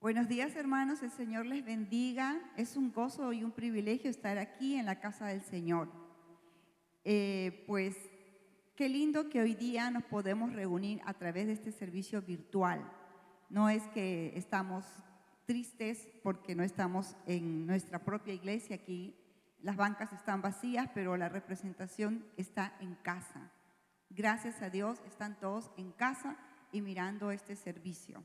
Buenos días, hermanos, el Señor les bendiga. Es un gozo y un privilegio estar aquí en la casa del Señor. Pues qué lindo que hoy día nos podemos reunir a través de este servicio virtual. No es que estamos tristes porque no estamos en nuestra propia iglesia aquí. Las bancas están vacías, pero la representación está en casa. Gracias a Dios están todos en casa y mirando este servicio.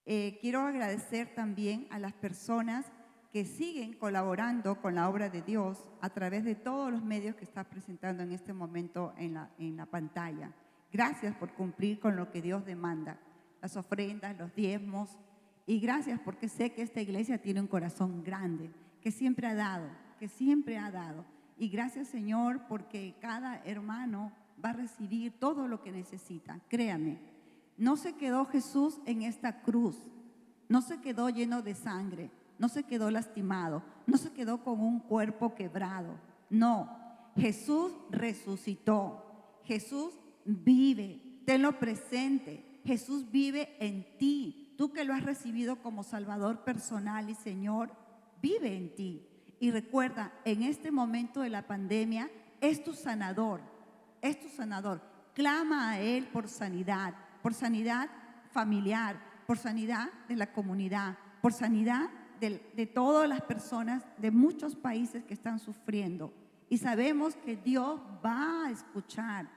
Quiero agradecer también a las personas que siguen colaborando con la obra de Dios a través de todos los medios que está presentando en este momento en la pantalla. Gracias por cumplir con lo que Dios demanda, las ofrendas, los diezmos, y gracias porque sé que esta iglesia tiene un corazón grande, que siempre ha dado, y gracias, Señor, porque cada hermano va a recibir todo lo que necesita. Créame. No se quedó Jesús en esta cruz, no se quedó lleno de sangre, no se quedó lastimado, no se quedó con un cuerpo quebrado. No, Jesús resucitó, Jesús vive, tenlo presente, Jesús vive en ti. Tú que lo has recibido como Salvador personal y Señor, vive en ti. Y recuerda, en este momento de la pandemia, es tu sanador, es tu sanador. Clama a Él por sanidad familiar, por sanidad de la comunidad, por sanidad de todas las personas de muchos países que están sufriendo. Y sabemos que Dios va a escuchar.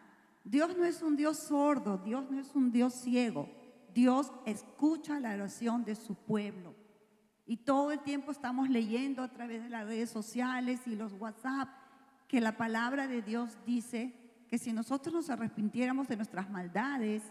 Dios no es un Dios sordo, Dios no es un Dios ciego. Dios escucha la oración de su pueblo. Y todo el tiempo estamos leyendo a través de las redes sociales y los WhatsApp que la palabra de Dios dice que si nosotros nos arrepintiéramos de nuestras maldades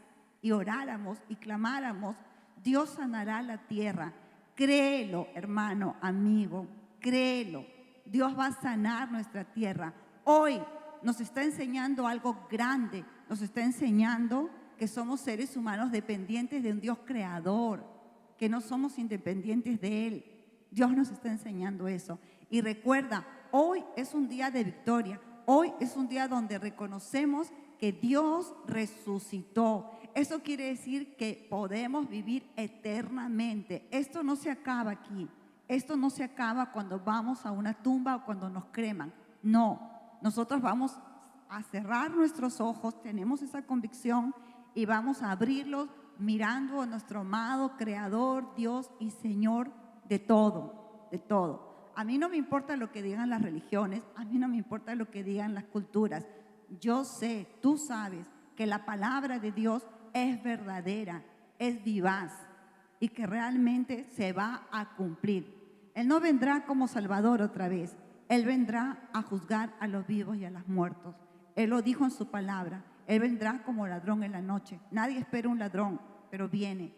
y oráramos y clamáramos, Dios sanará la tierra. Créelo, hermano, amigo, créelo. Dios va a sanar nuestra tierra. Hoy nos está enseñando algo grande. Nos está enseñando que somos seres humanos dependientes de un Dios creador, que no somos independientes de Él. Dios nos está enseñando eso. Y recuerda, hoy es un día de victoria. Hoy es un día donde reconocemos que Dios resucitó. Eso quiere decir que podemos vivir eternamente. Esto no se acaba aquí. Esto no se acaba cuando vamos a una tumba o cuando nos creman. No, nosotros vamos a cerrar nuestros ojos, tenemos esa convicción y vamos a abrirlos mirando a nuestro amado Creador, Dios y Señor de todo, de todo. A mí no me importa lo que digan las religiones, a mí no me importa lo que digan las culturas. Yo sé, tú sabes que la palabra de Dios es verdadera, es vivaz y que realmente se va a cumplir. Él no vendrá como Salvador otra vez, Él vendrá a juzgar a los vivos y a los muertos. Él lo dijo en su palabra, Él vendrá como ladrón en la noche. Nadie espera un ladrón, pero viene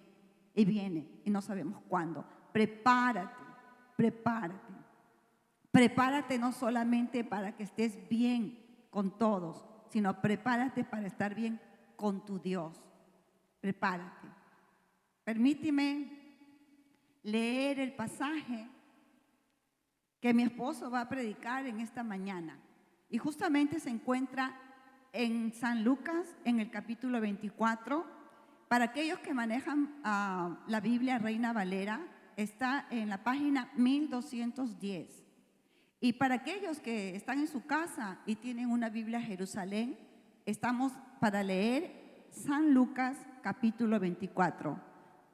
y no sabemos cuándo. Prepárate, prepárate. Prepárate no solamente para que estés bien con todos, sino prepárate para estar bien con tu Dios. Prepárate. Permíteme leer el pasaje que mi esposo va a predicar en esta mañana. Y justamente se encuentra en San Lucas, en el capítulo 24. Para aquellos que manejan la Biblia Reina Valera, está en la página 1210. Y para aquellos que están en su casa y tienen una Biblia Jerusalén, estamos para leer San Lucas capítulo 24.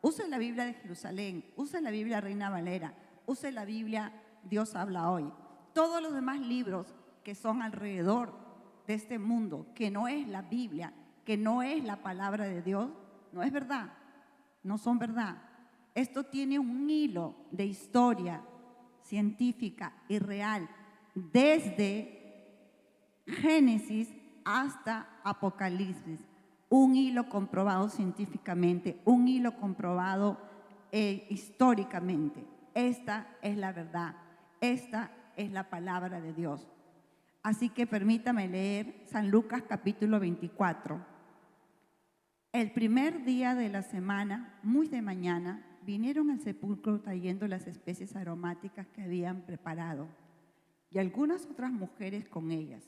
Use la Biblia de Jerusalén, use la Biblia Reina Valera, use la Biblia Dios habla hoy. Todos los demás libros que son alrededor de este mundo, que no es la Biblia, que no es la palabra de Dios, no es verdad, no son verdad. Esto tiene un hilo de historia científica y real desde Génesis hasta Apocalipsis. Un hilo comprobado científicamente, un hilo comprobado históricamente. Esta es la verdad, esta es la palabra de Dios. Así que permítame leer San Lucas capítulo 24. El primer día de la semana, muy de mañana, vinieron al sepulcro trayendo las especies aromáticas que habían preparado, y algunas otras mujeres con ellas,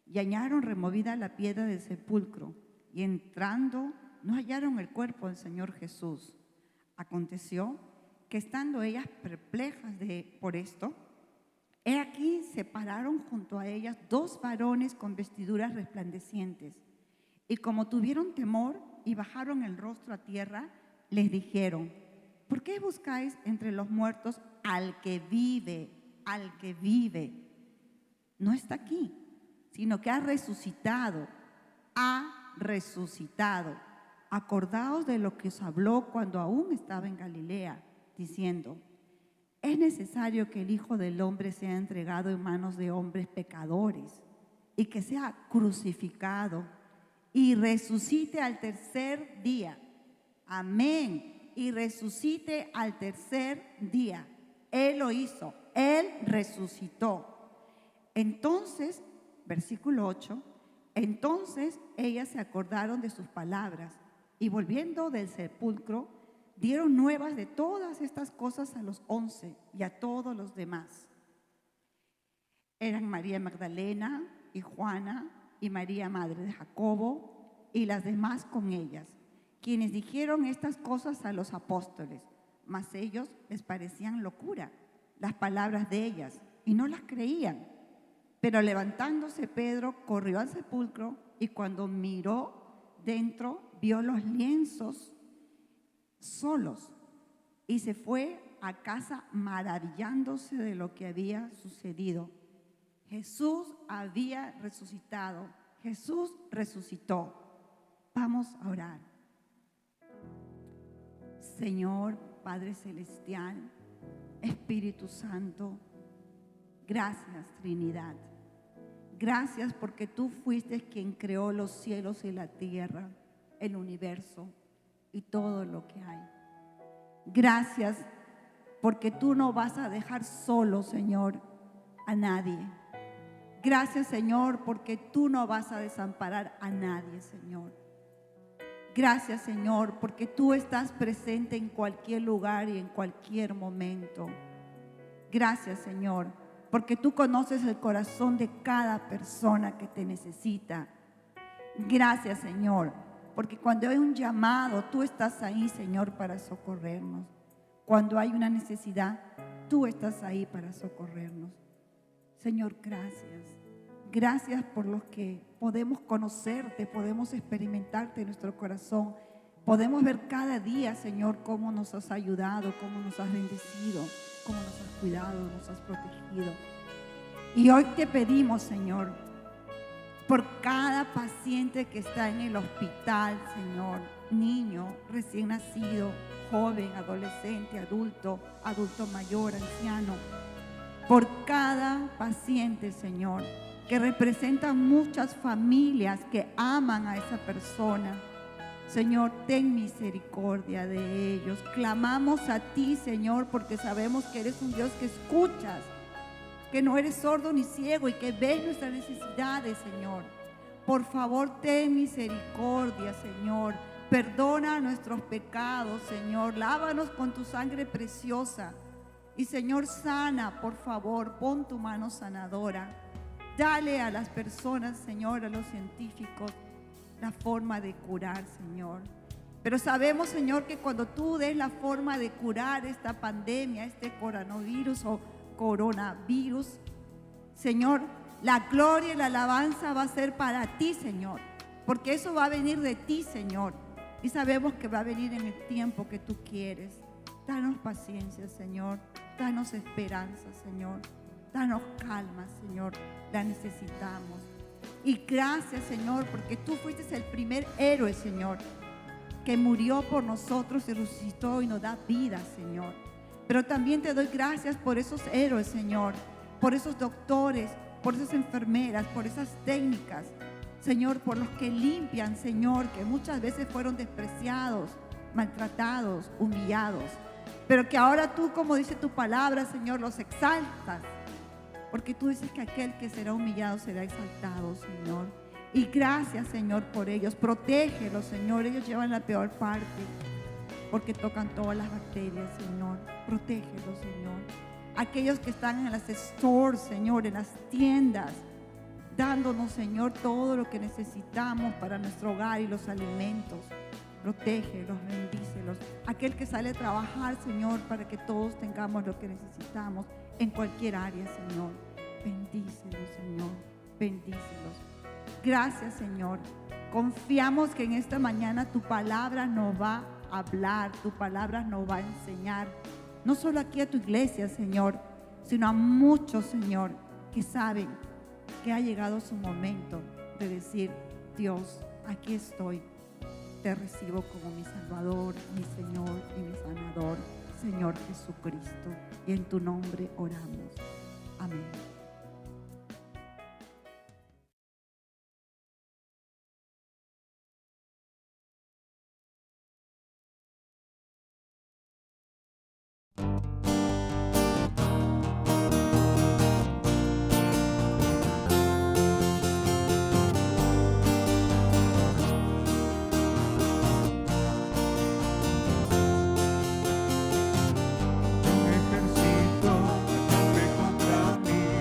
y hallaron removida la piedra del sepulcro, y entrando no hallaron el cuerpo del Señor Jesús. Aconteció que estando ellas perplejas por esto, he aquí se pararon junto a ellas 2 varones con vestiduras resplandecientes. Y como tuvieron temor y bajaron el rostro a tierra, les dijeron: ¿por qué buscáis entre los muertos al que vive? Al que vive. No está aquí, sino que ha resucitado. Ha resucitado. Acordaos de lo que os habló cuando aún estaba en Galilea, diciendo: es necesario que el Hijo del Hombre sea entregado en manos de hombres pecadores y que sea crucificado y resucite al tercer día. Amén. Y resucite al tercer día. Él lo hizo. Él resucitó. Entonces, versículo 8, entonces ellas se acordaron de sus palabras y volviendo del sepulcro, dieron nuevas de todas estas cosas a los 11 y a todos los demás. Eran María Magdalena y Juana y María, madre de Jacobo, y las demás con ellas, quienes dijeron estas cosas a los apóstoles, mas ellos les parecían locura las palabras de ellas, y no las creían. Pero levantándose Pedro, corrió al sepulcro, y cuando miró dentro, vio los lienzos solos, y se fue a casa maravillándose de lo que había sucedido. Jesús había resucitado. Jesús resucitó. Vamos a orar. Señor Padre Celestial, Espíritu Santo, gracias Trinidad. Gracias porque tú fuiste quien creó los cielos y la tierra, el universo y todo lo que hay. Gracias porque tú no vas a dejar solo, Señor, a nadie. Gracias, Señor, porque tú no vas a desamparar a nadie, Señor. Gracias, Señor, porque tú estás presente en cualquier lugar y en cualquier momento. Gracias, Señor, porque tú conoces el corazón de cada persona que te necesita. Gracias, Señor, porque cuando hay un llamado, tú estás ahí, Señor, para socorrernos. Cuando hay una necesidad, tú estás ahí para socorrernos. Señor, gracias. Gracias por los que podemos conocerte, podemos experimentarte en nuestro corazón. Podemos ver cada día, Señor, cómo nos has ayudado, cómo nos has bendecido, cómo nos has cuidado, nos has protegido. Y hoy te pedimos, Señor, por cada paciente que está en el hospital, Señor, niño, recién nacido, joven, adolescente, adulto mayor, anciano, por cada paciente, Señor, que representan muchas familias que aman a esa persona. Señor, ten misericordia de ellos. Clamamos a ti, Señor, porque sabemos que eres un Dios que escuchas, que no eres sordo ni ciego y que ves nuestras necesidades, Señor. Por favor, ten misericordia, Señor. Perdona nuestros pecados, Señor. Lávanos con tu sangre preciosa. Y, Señor, sana, por favor. Pon tu mano sanadora. Dale a las personas, Señor, a los científicos, la forma de curar, Señor. Pero sabemos, Señor, que cuando tú des la forma de curar esta pandemia, este coronavirus o coronavirus, Señor, la gloria y la alabanza va a ser para ti, Señor, porque eso va a venir de ti, Señor, y sabemos que va a venir en el tiempo que tú quieres. Danos paciencia, Señor, danos esperanza, Señor, danos calma, Señor, la necesitamos. Y gracias, Señor, porque tú fuiste el primer héroe, Señor, que murió por nosotros y resucitó y nos da vida, Señor. Pero también te doy gracias por esos héroes, Señor, por esos doctores, por esas enfermeras, por esas técnicas, Señor, por los que limpian, Señor, que muchas veces fueron despreciados, maltratados, humillados, pero que ahora tú, como dice tu palabra, Señor, los exaltas, porque tú dices que aquel que será humillado será exaltado, Señor. Y gracias, Señor, por ellos. Protégelos, Señor. Ellos llevan la peor parte porque tocan todas las bacterias, Señor. Protégelos, Señor. Aquellos que están en las stores, Señor, en las tiendas, dándonos, Señor, todo lo que necesitamos para nuestro hogar y los alimentos. protégelos, bendícelos. Aquel que sale a trabajar, Señor, para que todos tengamos lo que necesitamos en cualquier área, Señor. Bendícelos, Señor, bendícelos. Gracias, Señor. Confiamos que en esta mañana tu palabra nos va a hablar, tu palabra nos va a enseñar. No solo aquí a tu iglesia, Señor, sino a muchos, Señor, que saben que ha llegado su momento de decir: Dios, aquí estoy, te recibo como mi Salvador, mi Señor y mi Sanador, Señor Jesucristo. Y en tu nombre oramos. Amén. Un ejército acampe contra mí.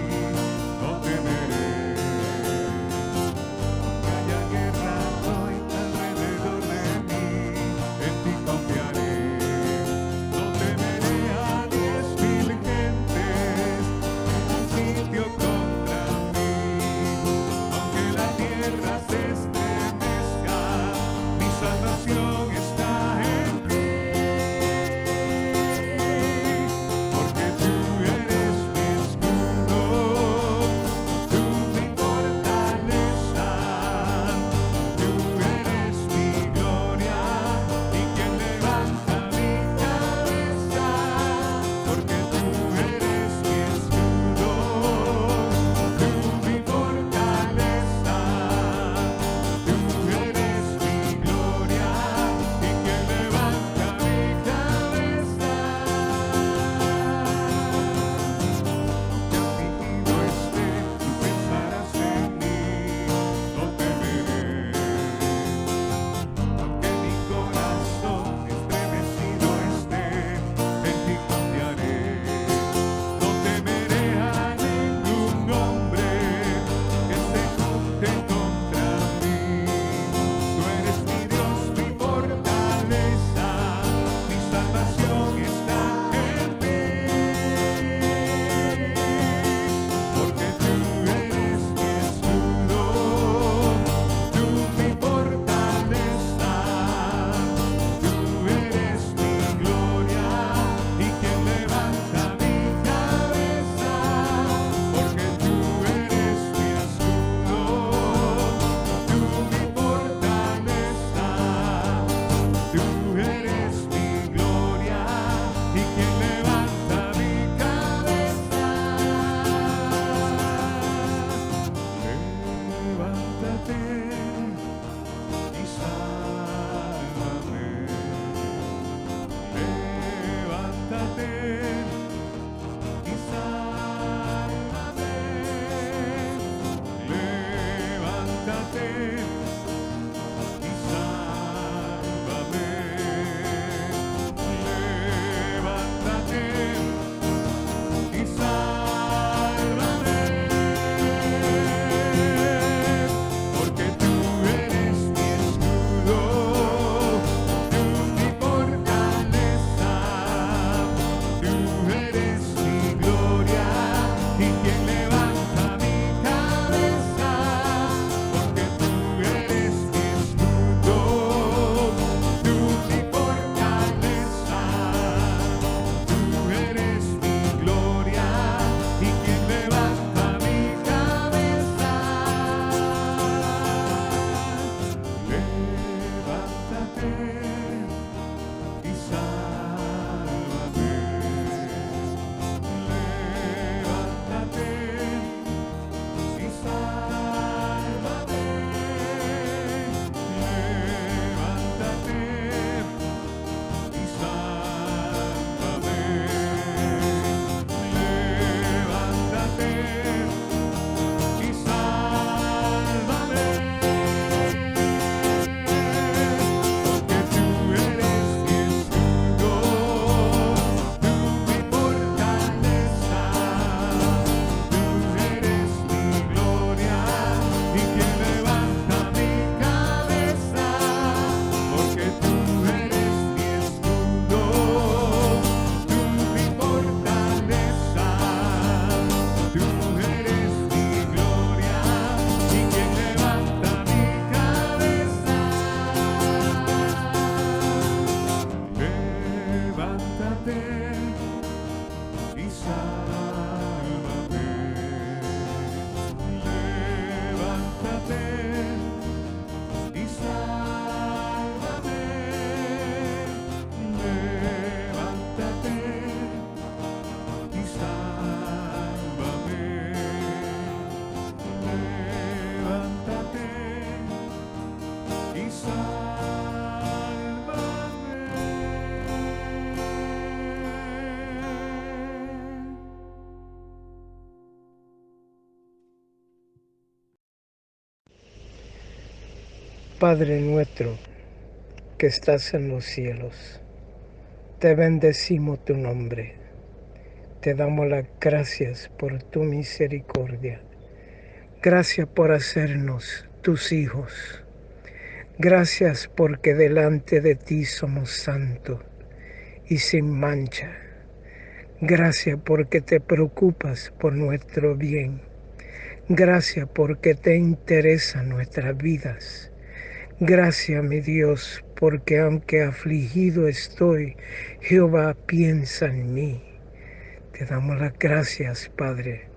Padre nuestro que estás en los cielos, te bendecimos tu nombre. Te damos las gracias por tu misericordia. Gracias por hacernos tus hijos. Gracias porque delante de ti somos santos y sin mancha. Gracias porque te preocupas por nuestro bien. Gracias porque te interesan nuestras vidas. Gracias, mi Dios, porque aunque afligido estoy, Jehová piensa en mí. Te damos las gracias, Padre,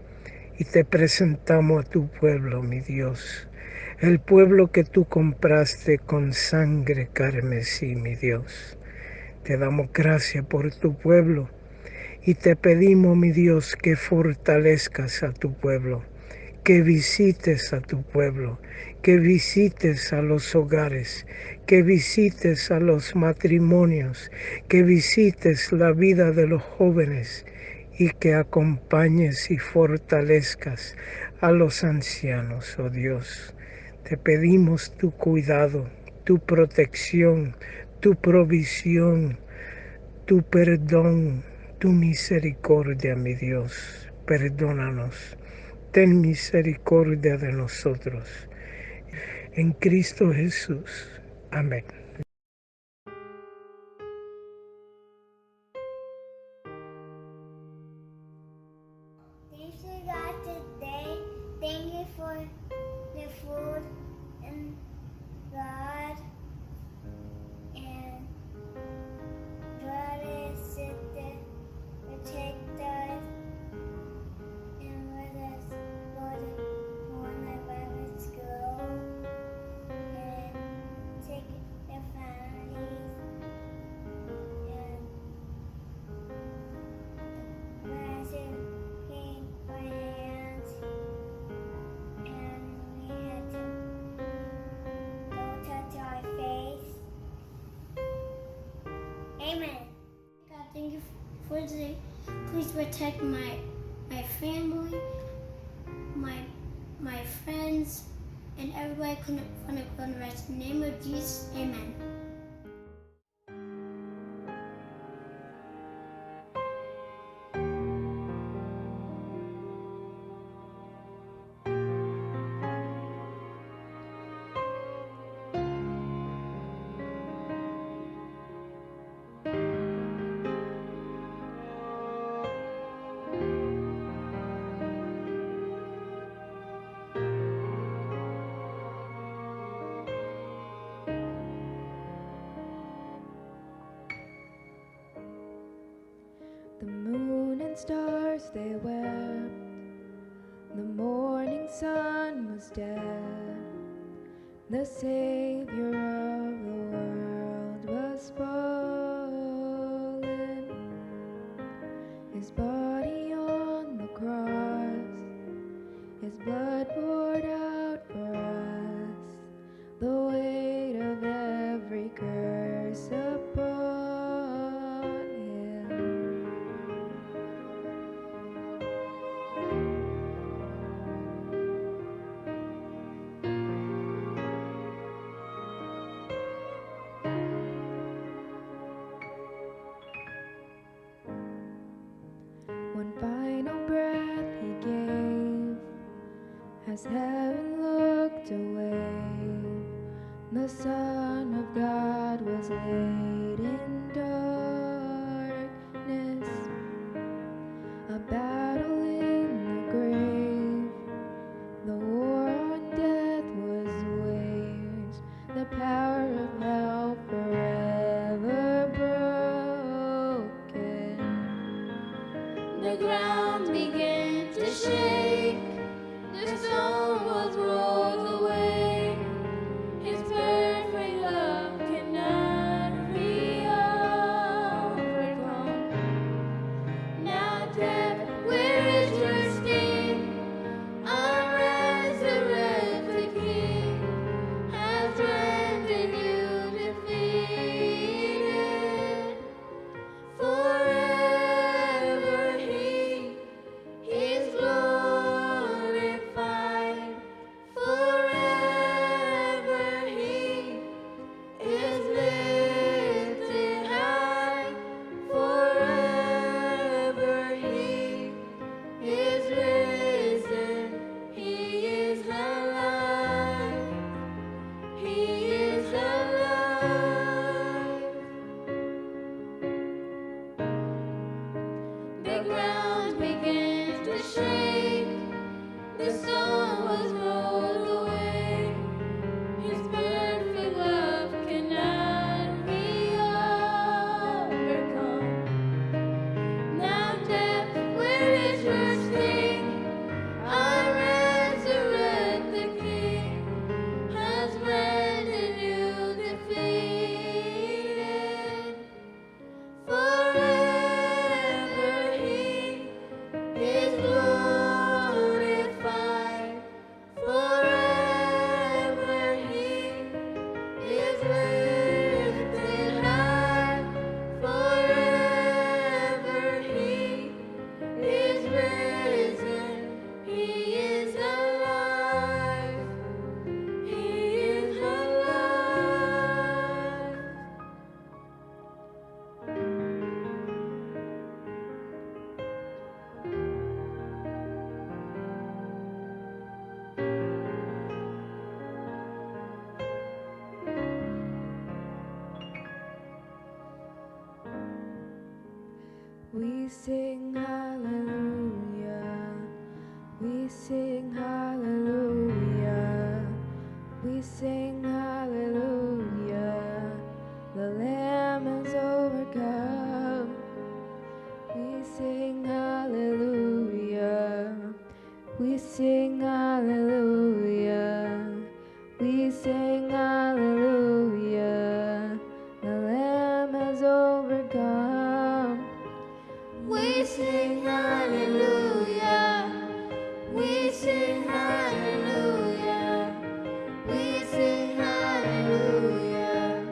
y te presentamos a tu pueblo, mi Dios, el pueblo que tú compraste con sangre carmesí, mi Dios. Te damos gracias por tu pueblo y te pedimos, mi Dios, que fortalezcas a tu pueblo, que visites a tu pueblo, que visites a los hogares, que visites a los matrimonios, que visites la vida de los jóvenes y que acompañes y fortalezcas a los ancianos, oh Dios. Te pedimos tu cuidado, tu protección, tu provisión, tu perdón, tu misericordia, mi Dios. Perdónanos. Ten misericordia de nosotros. En Cristo Jesús. Amén. Thanks to God today. Thank you for the food and God and brother, sister, protect us and let us go to one of Bible school and take the families and Master clean our hands and we had to don't touch our face. Amen. God, thank you for today. Please protect my family, my friends, and everybody from the rest. In the name of Jesus, amen. The moon and stars they wept, the morning sun was dead, the Savior of the world was fallen, his body on the cross, his blood poured out for us, the weight of every curse upon him. One final breath he gave, as heaven looked away, the Son of God was laid in darkness, a battle in the grave, the war on death was waged, the power of hell forever broken. The ground began to shake, the stone was rolled away. His perfect love cannot reach. sing hallelujah. We sing hallelujah. We sing hallelujah. The Lamb has overcome. We sing hallelujah. We sing hallelujah. We sing hallelujah. The Lamb has overcome. We sing hallelujah. We sing hallelujah. We sing hallelujah.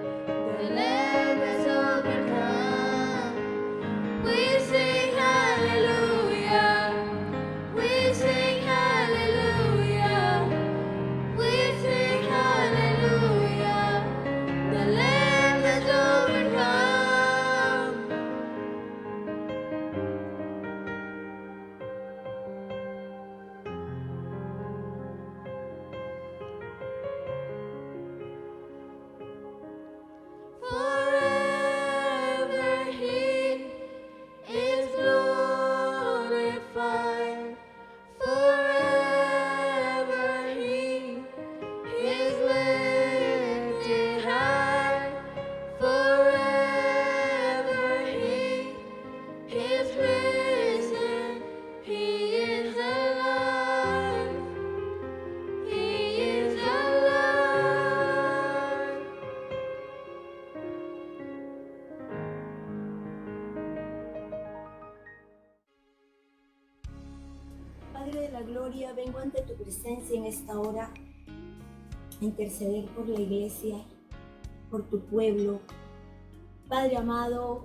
The Lamb has overcome. We sing hallelujah. We sing hallelujah. We sing hallelujah. The Lamb has overcome. Forever He is glorified. Forever He is lifted high. Forever He is risen. He is alive. He is alive. Padre de la Gloria, vengo ante tu presencia en esta hora a interceder por la iglesia, por tu pueblo. Padre amado,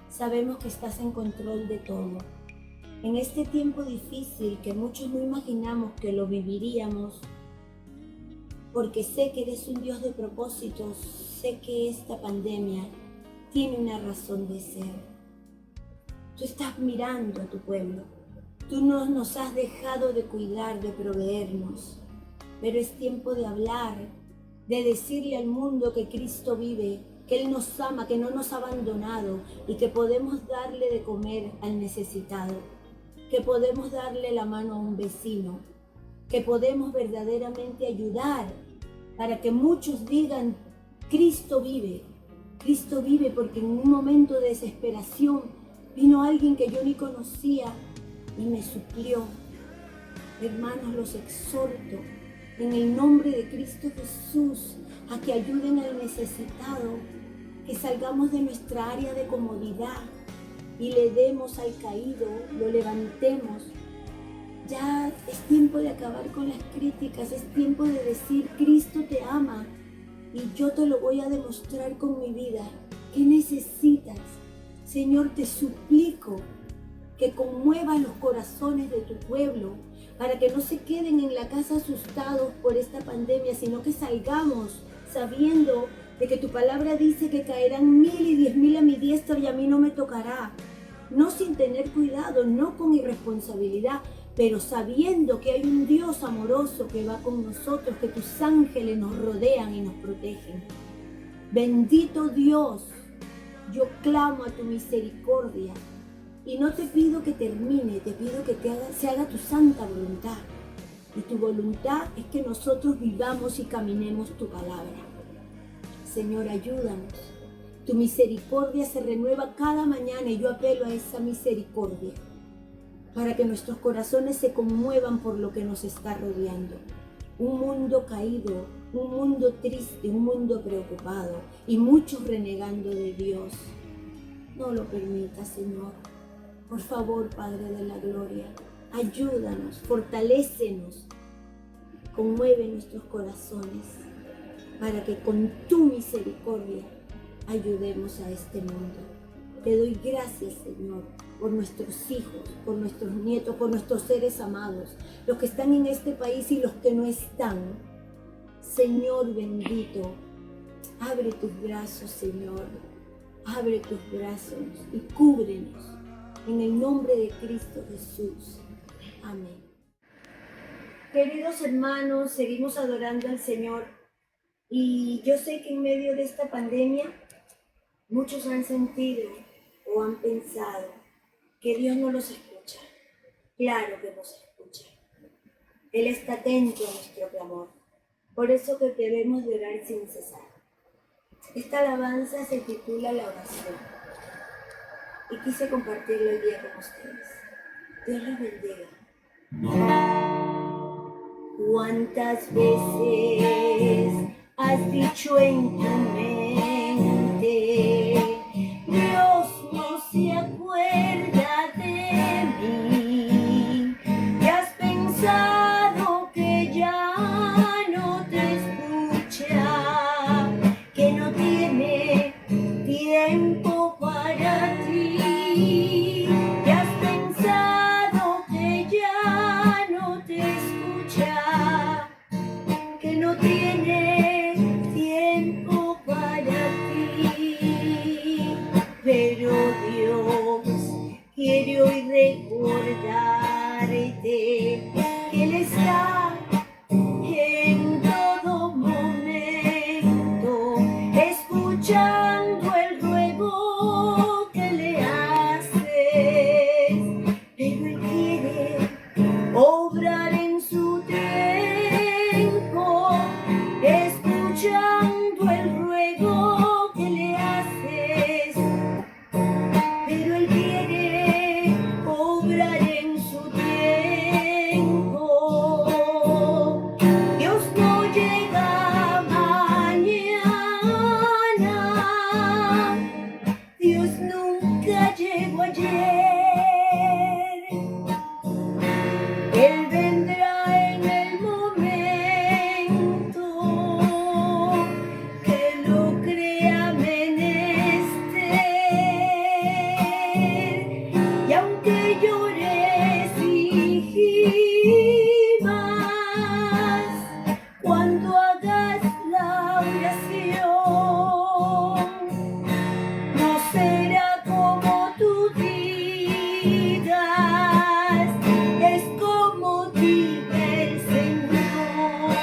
sabemos que estás en control de todo. En este tiempo difícil que muchos no imaginamos que lo viviríamos, porque sé que eres un Dios de propósitos, sé que esta pandemia tiene una razón de ser. Tú estás mirando a tu pueblo. Tú no nos has dejado de cuidar, de proveernos, pero es tiempo de hablar, de decirle al mundo que Cristo vive, que Él nos ama, que no nos ha abandonado y que podemos darle de comer al necesitado, que podemos darle la mano a un vecino, que podemos verdaderamente ayudar para que muchos digan, Cristo vive porque en un momento de desesperación vino alguien que yo ni conocía y me suplió. Hermanos, los exhorto en el nombre de Cristo Jesús a que ayuden al necesitado, que salgamos de nuestra área de comodidad y le demos al caído, lo levantemos. Ya es tiempo de acabar con las críticas, es tiempo de decir, Cristo te ama y yo te lo voy a demostrar con mi vida. ¿Qué necesitas? Señor, te suplico que conmuevas los corazones de tu pueblo para que no se queden en la casa asustados por esta pandemia, sino que salgamos sabiendo de que tu palabra dice que caerán 1000 y 10,000 a mi diestra y a mí no me tocará. No sin tener cuidado, no con irresponsabilidad, pero sabiendo que hay un Dios amoroso que va con nosotros, que tus ángeles nos rodean y nos protegen. Bendito Dios, yo clamo a tu misericordia y no te pido que termine, te pido que se haga tu santa voluntad. Y tu voluntad es que nosotros vivamos y caminemos tu palabra. Señor, ayúdanos. Tu misericordia se renueva cada mañana y yo apelo a esa misericordia para que nuestros corazones se conmuevan por lo que nos está rodeando. Un mundo caído, un mundo triste, un mundo preocupado y muchos renegando de Dios. No lo permitas, Señor. Por favor, Padre de la Gloria, ayúdanos, fortalécenos, conmueve nuestros corazones para que con tu misericordia ayudemos a este mundo. Te doy gracias, Señor, por nuestros hijos, por nuestros nietos, por nuestros seres amados, los que están en este país y los que no están. Señor bendito, abre tus brazos, Señor, abre tus brazos y cúbrenos. En el nombre de Cristo Jesús. Amén. Queridos hermanos, seguimos adorando al Señor. Y yo sé que en medio de esta pandemia, muchos han sentido o han pensado, que Dios no los escucha. Claro que nos escucha. Él está atento a nuestro clamor. Por eso que debemos de orar sin cesar. Esta alabanza se titula La Oración. Y quise compartirlo hoy día con ustedes. Dios los bendiga. ¿Cuántas veces has dicho en tu mente, Dios no se acuerda de mí? Y has pensado que ya no te escucha, que no tiene tiempo para ti. Y has pensado que ya no te escucha, que no tiene tiempo para ti. Pero Dios quiere hoy recordarte que Él está en todo momento, escuchando el ruego que le haces. Pero Él quiere obrar en su tiempo, escuchando el ruego que le haces. Pero Él quiere obrar en su tiempo. Dios no llega mañana, Dios nunca llegó ayer. Él vendrá en el momento que lo crea menester. Y aunque llores y gimas cuando hagas la oración, no será como tú digas, es como diga el Señor.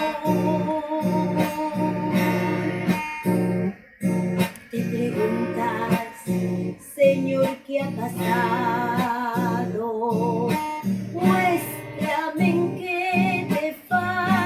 Te preguntas, Señor, ¿qué ha pasado? Muéstrame en qué te falta.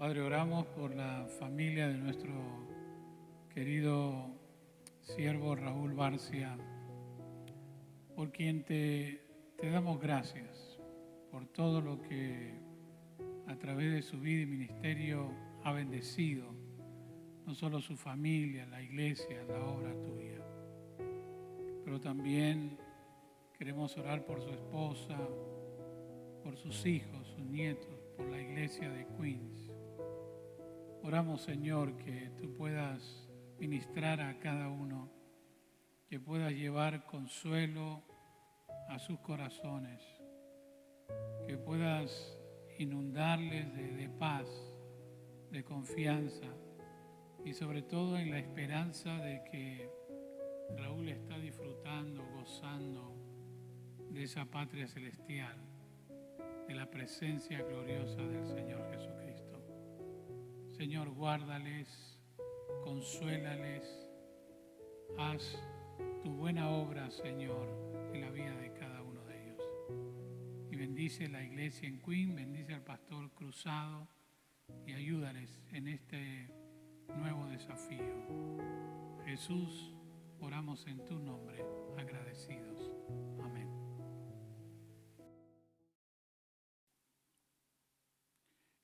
Padre, oramos por la familia de nuestro querido siervo Raúl Barcia, por quien te damos gracias por todo lo que a través de su vida y ministerio ha bendecido, no solo su familia, la iglesia, la obra tuya, pero también queremos orar por su esposa, por sus hijos, sus nietos, por la iglesia de Queens. Oramos, Señor, que tú puedas ministrar a cada uno, que puedas llevar consuelo a sus corazones, que puedas inundarles de paz, de confianza y sobre todo en la esperanza de que Raúl está disfrutando, gozando de esa patria celestial, de la presencia gloriosa del Señor Jesucristo. Señor, guárdales, consuélales, haz tu buena obra, Señor, en la vida de cada uno de ellos. Y bendice la iglesia en Queen, bendice al pastor Cruzado y ayúdales en este nuevo desafío. Jesús, oramos en tu nombre, agradecidos. Amén.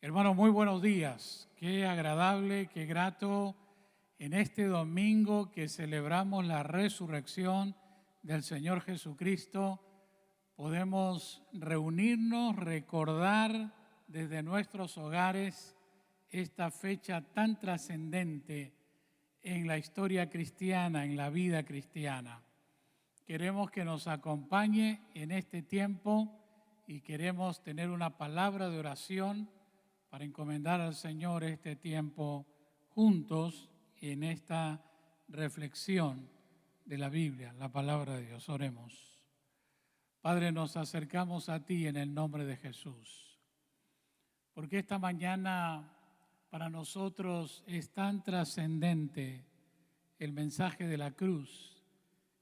Hermanos, muy buenos días. Qué agradable, qué grato en este domingo que celebramos la resurrección del Señor Jesucristo. Podemos reunirnos, recordar desde nuestros hogares esta fecha tan trascendente en la historia cristiana, en la vida cristiana. Queremos que nos acompañe en este tiempo y queremos tener una palabra de oración para encomendar al Señor este tiempo juntos en esta reflexión de la Biblia, la palabra de Dios. Oremos. Padre, nos acercamos a ti en el nombre de Jesús, porque esta mañana para nosotros es tan trascendente el mensaje de la cruz,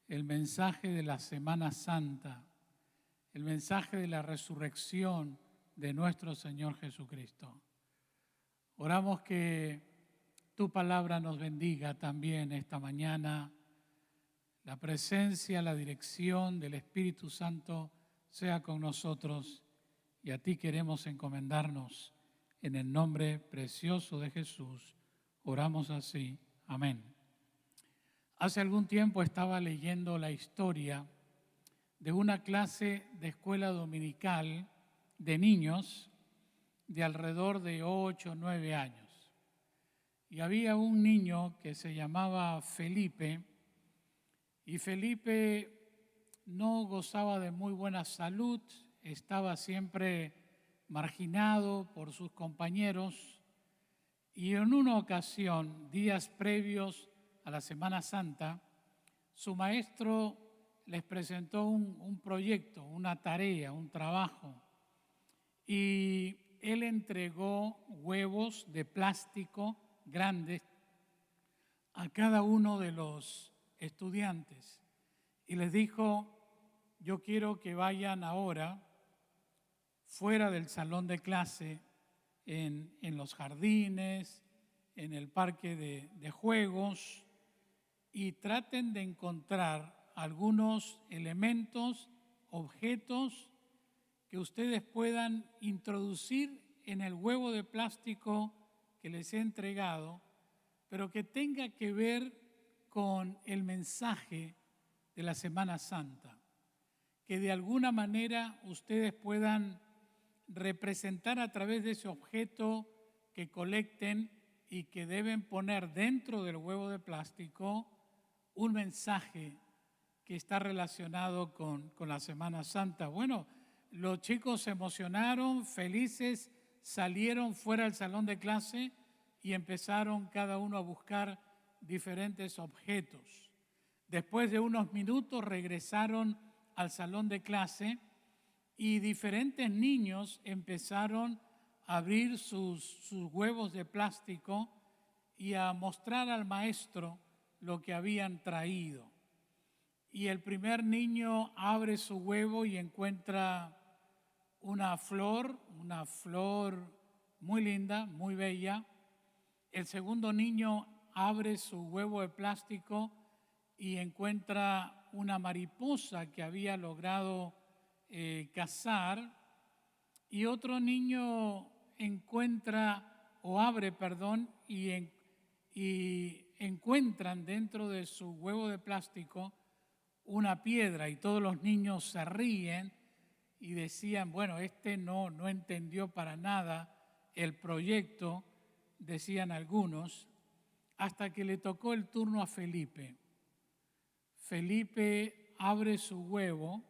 el mensaje de la Semana Santa, el mensaje de la resurrección de nuestro Señor Jesucristo. Oramos que tu palabra nos bendiga también esta mañana. La presencia, la dirección del Espíritu Santo sea con nosotros y a ti queremos encomendarnos. En el nombre precioso de Jesús, oramos así. Amén. Hace algún tiempo estaba leyendo la historia de una clase de escuela dominical de niños de alrededor de 8 o 9 años. Y había un niño que se llamaba Felipe, y Felipe no gozaba de muy buena salud, estaba siempre marginado por sus compañeros, y en una ocasión, días previos a la Semana Santa, su maestro les presentó un proyecto, una tarea, un trabajo, y él entregó huevos de plástico grandes a cada uno de los estudiantes y les dijo: yo quiero que vayan ahora fuera del salón de clase, en los jardines, en el parque de juegos, y traten de encontrar algunos elementos, objetos que ustedes puedan introducir en el huevo de plástico que les he entregado, pero que tenga que ver con el mensaje de la Semana Santa, que de alguna manera ustedes puedan representar a través de ese objeto que colecten y que deben poner dentro del huevo de plástico un mensaje que está relacionado con la Semana Santa. Bueno, los chicos se emocionaron, felices, salieron fuera del salón de clase y empezaron cada uno a buscar diferentes objetos. Después de unos minutos regresaron al salón de clase y diferentes niños empezaron a abrir sus huevos de plástico y a mostrar al maestro lo que habían traído. Y el primer niño abre su huevo y encuentra una flor muy linda, muy bella. El segundo niño abre su huevo de plástico y encuentra una mariposa que había logrado cazar, y otro niño y encuentran dentro de su huevo de plástico una piedra, y todos los niños se ríen y decían, bueno, no entendió para nada el proyecto, decían algunos, hasta que le tocó el turno a Felipe. Felipe abre su huevo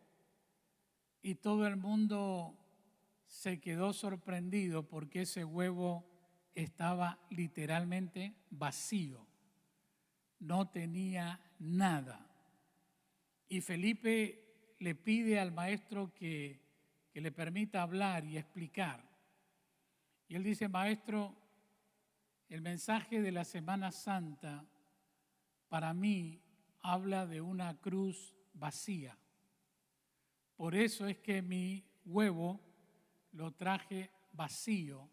y todo el mundo se quedó sorprendido porque ese huevo estaba literalmente vacío, no tenía nada. Y Felipe le pide al maestro que le permita hablar y explicar. Y él dice, maestro, el mensaje de la Semana Santa para mí habla de una cruz vacía. Por eso es que mi huevo lo traje vacío,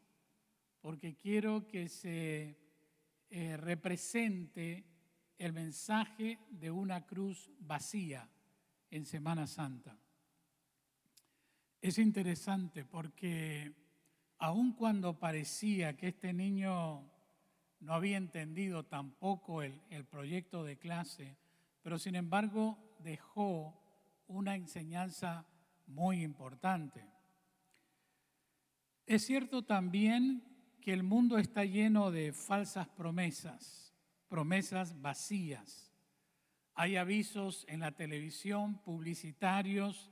porque quiero que se represente el mensaje de una cruz vacía en Semana Santa. Es interesante porque aun cuando parecía que este niño no había entendido tampoco el proyecto de clase, pero sin embargo dejó una enseñanza muy importante. Es cierto también que el mundo está lleno de falsas promesas, promesas vacías. Hay avisos en la televisión, publicitarios,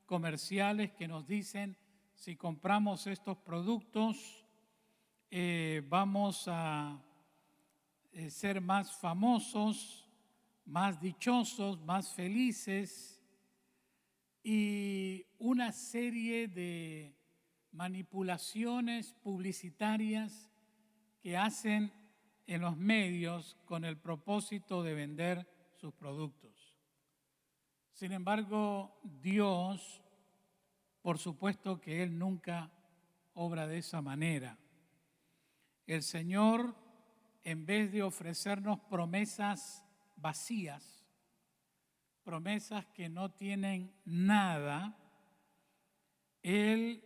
comerciales que nos dicen, si compramos estos productos, vamos a ser más famosos, más dichosos, más felices, y una serie de manipulaciones publicitarias que hacen en los medios con el propósito de vender sus productos. Sin embargo, Dios, por supuesto que Él nunca obra de esa manera. El Señor, en vez de ofrecernos promesas vacías, promesas que no tienen nada, Él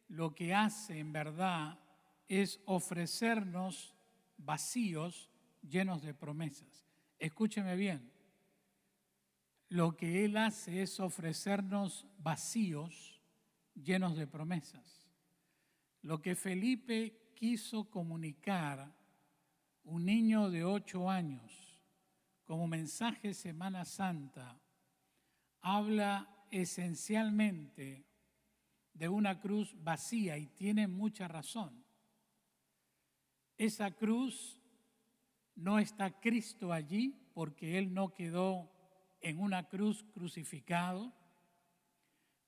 lo que hace en verdad es ofrecernos vacíos llenos de promesas. Escúcheme bien, lo que Él hace es ofrecernos vacíos llenos de promesas. Lo que Felipe quiso comunicar, un niño de 8 años, como mensaje Semana Santa, habla esencialmente de una cruz vacía, y tiene mucha razón. Esa cruz no está Cristo allí porque Él no quedó en una cruz crucificado,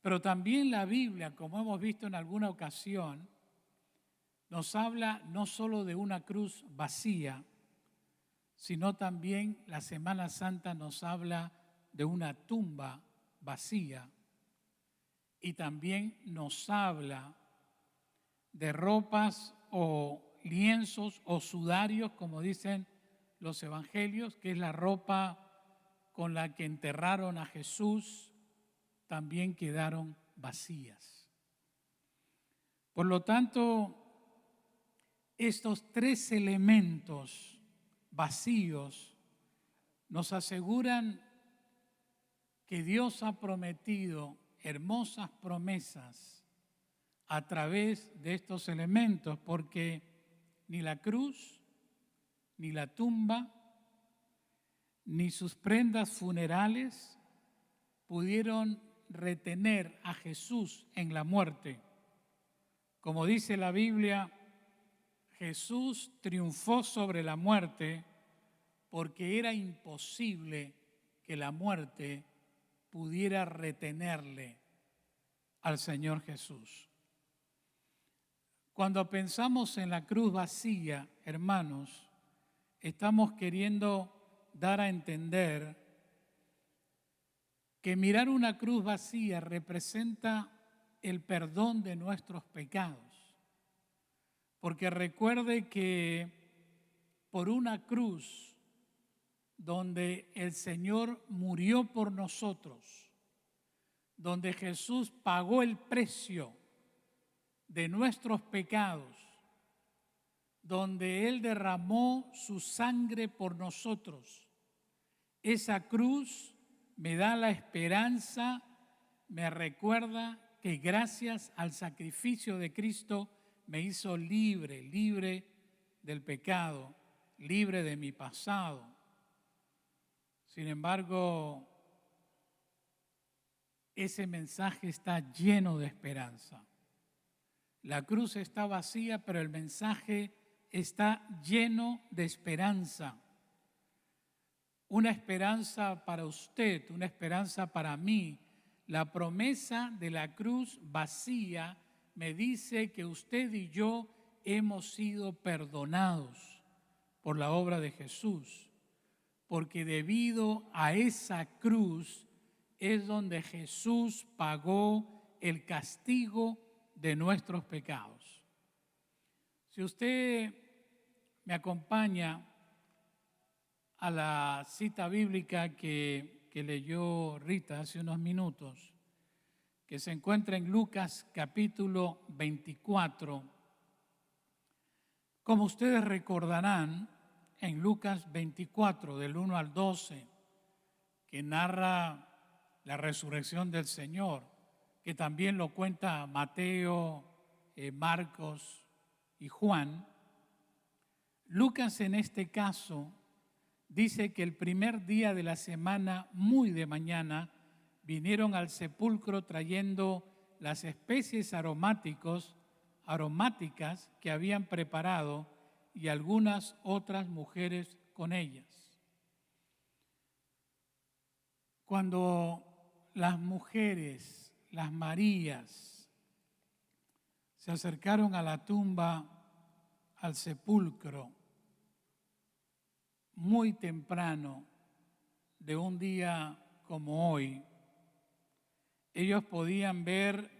pero también la Biblia, como hemos visto en alguna ocasión, nos habla no solo de una cruz vacía, sino también la Semana Santa nos habla de una tumba vacía, y también nos habla de ropas o lienzos o sudarios, como dicen los evangelios, que es la ropa con la que enterraron a Jesús, también quedaron vacías. Por lo tanto, estos 3 elementos vacíos nos aseguran que Dios ha prometido hermosas promesas a través de estos elementos, porque ni la cruz, ni la tumba, ni sus prendas funerales pudieron retener a Jesús en la muerte. Como dice la Biblia, Jesús triunfó sobre la muerte porque era imposible que la muerte pudiera retenerle al Señor Jesús. Cuando pensamos en la cruz vacía, hermanos, estamos queriendo dar a entender que mirar una cruz vacía representa el perdón de nuestros pecados. porque recuerde que por una cruz donde el Señor murió por nosotros, donde Jesús pagó el precio de nuestros pecados, donde Él derramó su sangre por nosotros, esa cruz me da la esperanza, me recuerda que gracias al sacrificio de Cristo me hizo libre, libre del pecado, libre de mi pasado. Sin embargo, ese mensaje está lleno de esperanza. La cruz está vacía, pero el mensaje está lleno de esperanza. Una esperanza para usted, una esperanza para mí. La promesa de la cruz vacía me dice que usted y yo hemos sido perdonados por la obra de Jesús, porque debido a esa cruz es donde Jesús pagó el castigo de nuestros pecados. Si usted me acompaña a la cita bíblica que leyó Rita hace unos minutos, que se encuentra en Lucas capítulo 24. Como ustedes recordarán, en Lucas 24, del 1 al 12, que narra la resurrección del Señor, que también lo cuenta Mateo, Marcos y Juan, Lucas en este caso dice que el primer día de la semana, muy de mañana, vinieron al sepulcro trayendo las especies aromáticas que habían preparado y algunas otras mujeres con ellas. Cuando las mujeres, las Marías, se acercaron a la tumba, al sepulcro, muy temprano de un día como hoy, ellos podían ver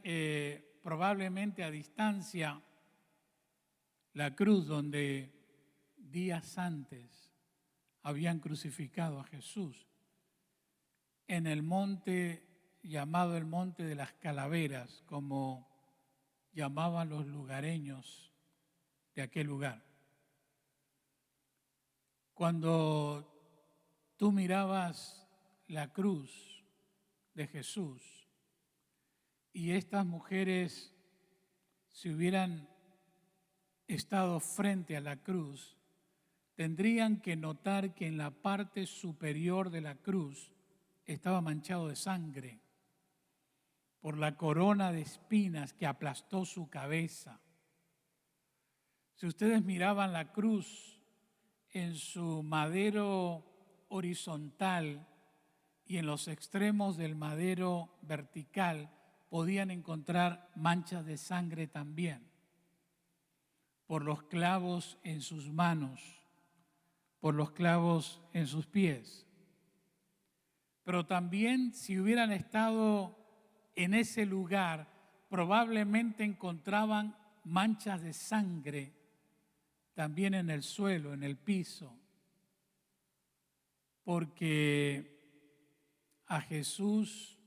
probablemente a distancia la cruz donde días antes habían crucificado a Jesús en el monte llamado el Monte de las Calaveras, como llamaban los lugareños de aquel lugar. Cuando tú mirabas la cruz de Jesús y estas mujeres si hubieran estado frente a la cruz, tendrían que notar que en la parte superior de la cruz estaba manchado de sangre por la corona de espinas que aplastó su cabeza. Si ustedes miraban la cruz en su madero horizontal y en los extremos del madero vertical, podían encontrar manchas de sangre también, por los clavos en sus manos, por los clavos en sus pies. Pero también si hubieran estado en ese lugar, probablemente encontraban manchas de sangre también en el suelo, en el piso, porque a Jesús,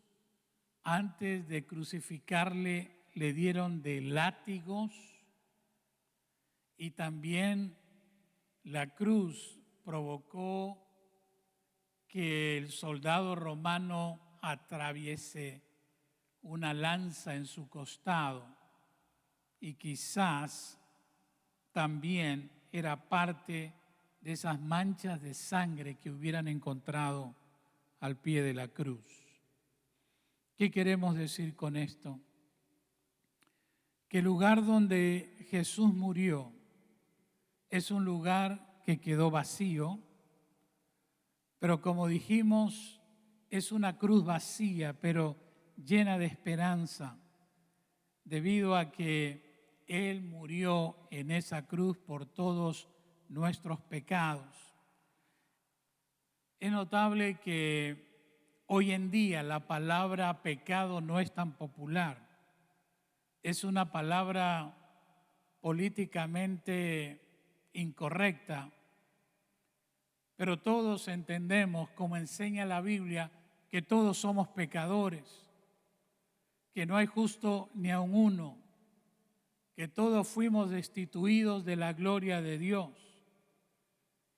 antes de crucificarle, le dieron de látigos y también la cruz provocó que el soldado romano atraviese una lanza en su costado y quizás también era parte de esas manchas de sangre que hubieran encontrado al pie de la cruz. ¿Qué queremos decir con esto? Que el lugar donde Jesús murió es un lugar que quedó vacío, pero como dijimos, es una cruz vacía, pero llena de esperanza, debido a que Él murió en esa cruz por todos nuestros pecados. Es notable que hoy en día la palabra pecado no es tan popular. Es una palabra políticamente incorrecta, pero todos entendemos, como enseña la Biblia, que todos somos pecadores, que no hay justo ni aun uno, que todos fuimos destituidos de la gloria de Dios.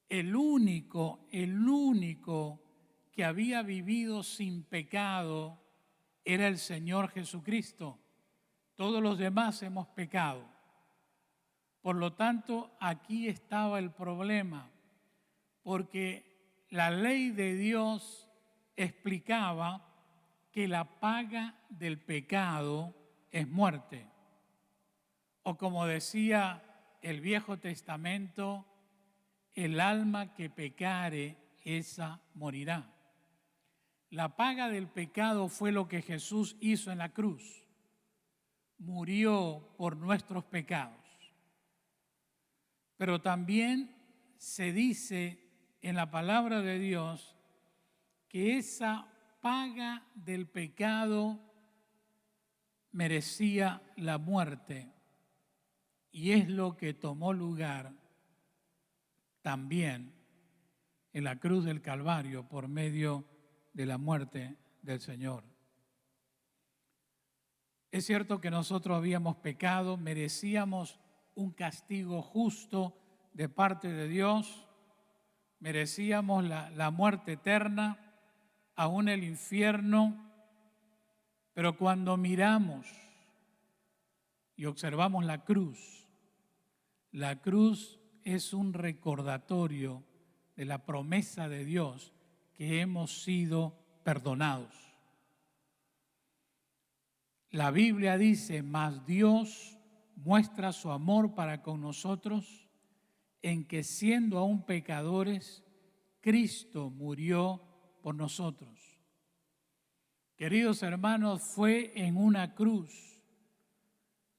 El único que había vivido sin pecado era el Señor Jesucristo. Todos los demás hemos pecado. Por lo tanto, aquí estaba el problema, porque la ley de Dios explicaba que la paga del pecado es muerte. O como decía el Viejo Testamento, el alma que pecare, esa morirá. La paga del pecado fue lo que Jesús hizo en la cruz. Murió por nuestros pecados. Pero también se dice en la palabra de Dios que esa paga del pecado merecía la muerte, y es lo que tomó lugar también en la cruz del Calvario por medio de la muerte del Señor. Es cierto que nosotros habíamos pecado, merecíamos un castigo justo de parte de Dios, merecíamos la muerte eterna, aún el infierno, pero cuando miramos y observamos la cruz es un recordatorio de la promesa de Dios que hemos sido perdonados. La Biblia dice, mas Dios muestra su amor para con nosotros en que siendo aún pecadores, Cristo murió por nosotros. Queridos hermanos, fue en una cruz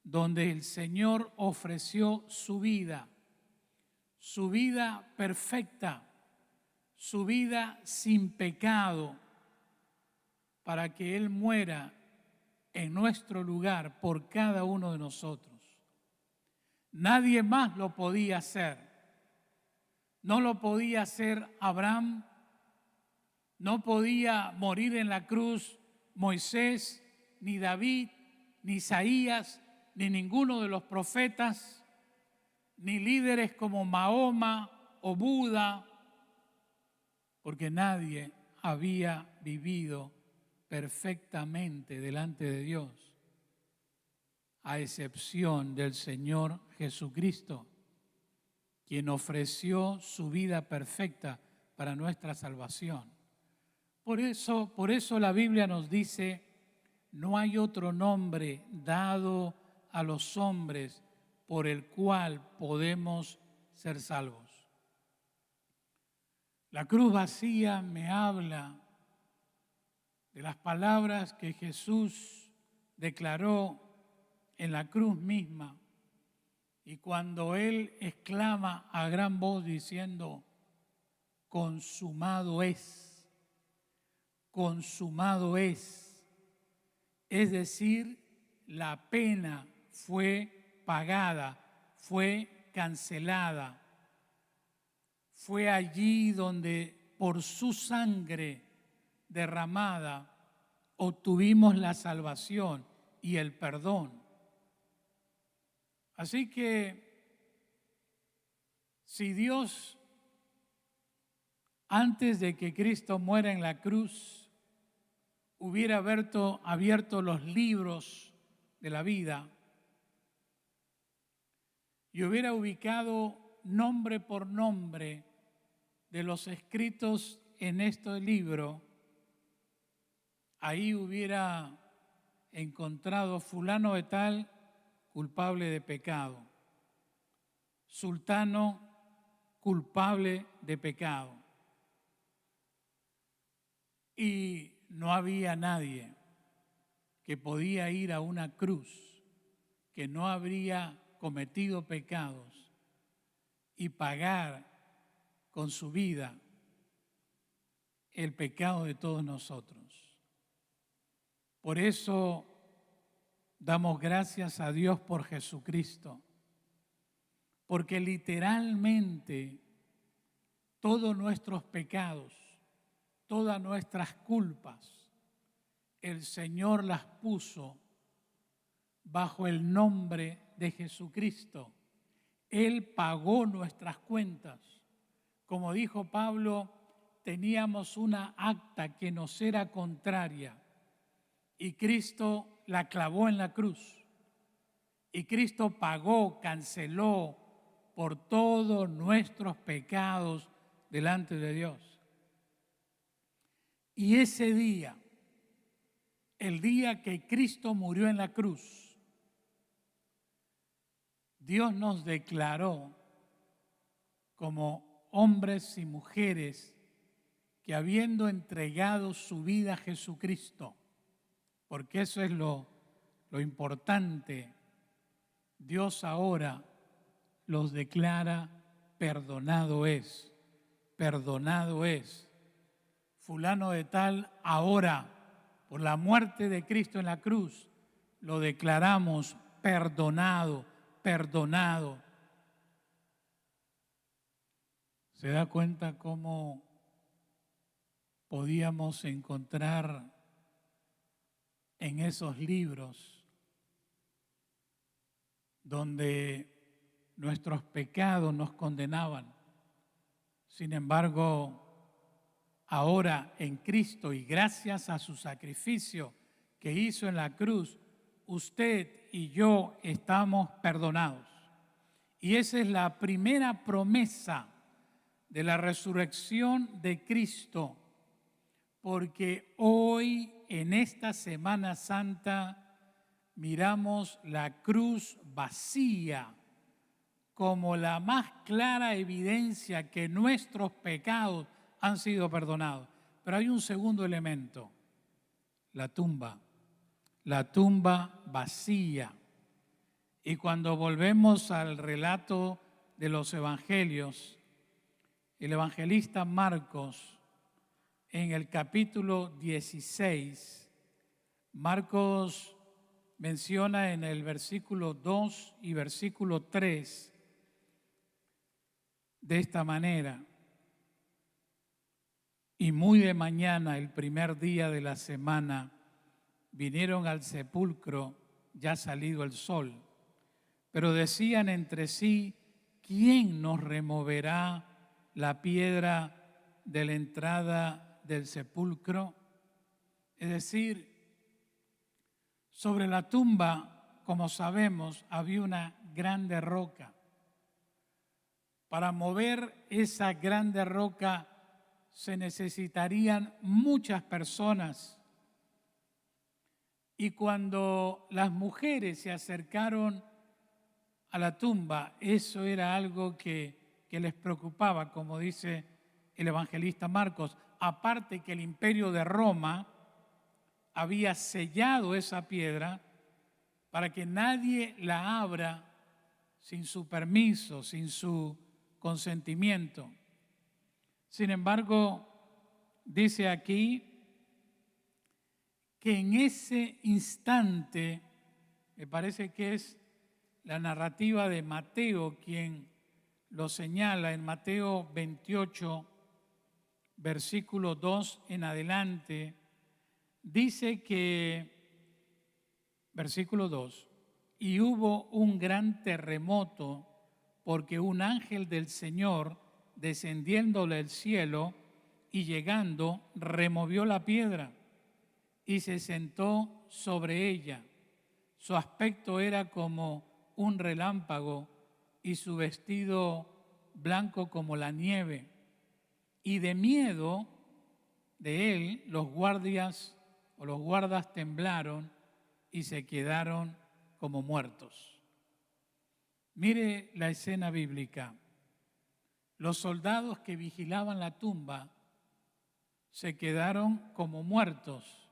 donde el Señor ofreció su vida perfecta, su vida sin pecado, para que Él muera en nuestro lugar por cada uno de nosotros. Nadie más lo podía hacer. No lo podía hacer Abraham, no podía morir en la cruz Moisés, ni David, ni Isaías, ni ninguno de los profetas, ni líderes como Mahoma o Buda, porque nadie había vivido perfectamente delante de Dios, a excepción del Señor Jesucristo, quien ofreció su vida perfecta para nuestra salvación. Por eso la Biblia nos dice, no hay otro nombre dado a los hombres por el cual podemos ser salvos. La cruz vacía me habla de las palabras que Jesús declaró en la cruz misma, y cuando Él exclama a gran voz diciendo, consumado es, es decir, la pena fue pagada, fue cancelada. Fue allí donde por su sangre derramada obtuvimos la salvación y el perdón. Así que si Dios, antes de que Cristo muera en la cruz, hubiera abierto los libros de la vida y hubiera ubicado nombre por nombre de los escritos en este libro, ahí hubiera encontrado fulano de tal culpable de pecado, sultano culpable de pecado. Y no había nadie que podía ir a una cruz que no habría cometido pecados y pagar con su vida el pecado de todos nosotros. Por eso damos gracias a Dios por Jesucristo, porque literalmente todos nuestros pecados, todas nuestras culpas, el Señor las puso bajo el nombre de Jesucristo. Él pagó nuestras cuentas. Como dijo Pablo, teníamos una acta que nos era contraria y Cristo la clavó en la cruz. Y Cristo pagó, canceló por todos nuestros pecados delante de Dios. Y ese día, el día que Cristo murió en la cruz, Dios nos declaró como hombres y mujeres que habiendo entregado su vida a Jesucristo, porque eso es lo importante, Dios ahora los declara perdonado es, perdonado es. Fulano de tal ahora, por la muerte de Cristo en la cruz, lo declaramos perdonado, perdonado. ¿Se da cuenta cómo podíamos encontrar en esos libros donde nuestros pecados nos condenaban? Sin embargo, ahora en Cristo y gracias a su sacrificio que hizo en la cruz, usted y yo estamos perdonados. Y esa es la primera promesa de la resurrección de Cristo, porque hoy en esta Semana Santa miramos la cruz vacía como la más clara evidencia que nuestros pecados han sido perdonados. Pero hay un segundo elemento, la tumba vacía. Y cuando volvemos al relato de los evangelios, el evangelista Marcos, en el capítulo 16, Marcos menciona en el versículo 2 y versículo 3 de esta manera: y muy de mañana, el primer día de la semana, vinieron al sepulcro ya salido el sol, pero decían entre sí: ¿quién nos removerá la piedra de la entrada del sepulcro? Es decir, sobre la tumba, como sabemos, había una grande roca. Para mover esa grande roca se necesitarían muchas personas. Y cuando las mujeres se acercaron a la tumba, eso era algo que les preocupaba, como dice el evangelista Marcos. Aparte que el imperio de Roma había sellado esa piedra para que nadie la abra sin su permiso, sin su consentimiento. Sin embargo, dice aquí que en ese instante, me parece que es la narrativa de Mateo quien lo señala, en Mateo 28, versículo 2 en adelante, dice que, versículo 2, y hubo un gran terremoto porque un ángel del Señor, descendiendo del cielo y llegando, removió la piedra y se sentó sobre ella. Su aspecto era como un relámpago y su vestido blanco como la nieve. Y de miedo de él, los guardas temblaron y se quedaron como muertos. Mire la escena bíblica. Los soldados que vigilaban la tumba se quedaron como muertos,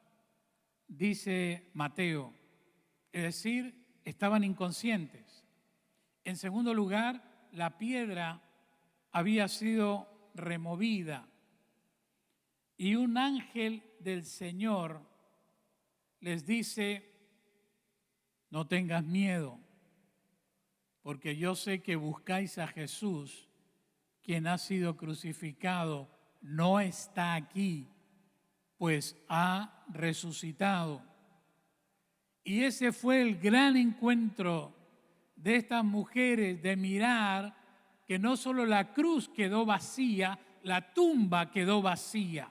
dice Mateo, es decir, estaban inconscientes. En segundo lugar, la piedra había sido removida y un ángel del Señor les dice: no tengas miedo, porque yo sé que buscáis a Jesús, quien ha sido crucificado, no está aquí, pues ha resucitado. Y ese fue el gran encuentro de estas mujeres, de mirar que no solo la cruz quedó vacía, la tumba quedó vacía.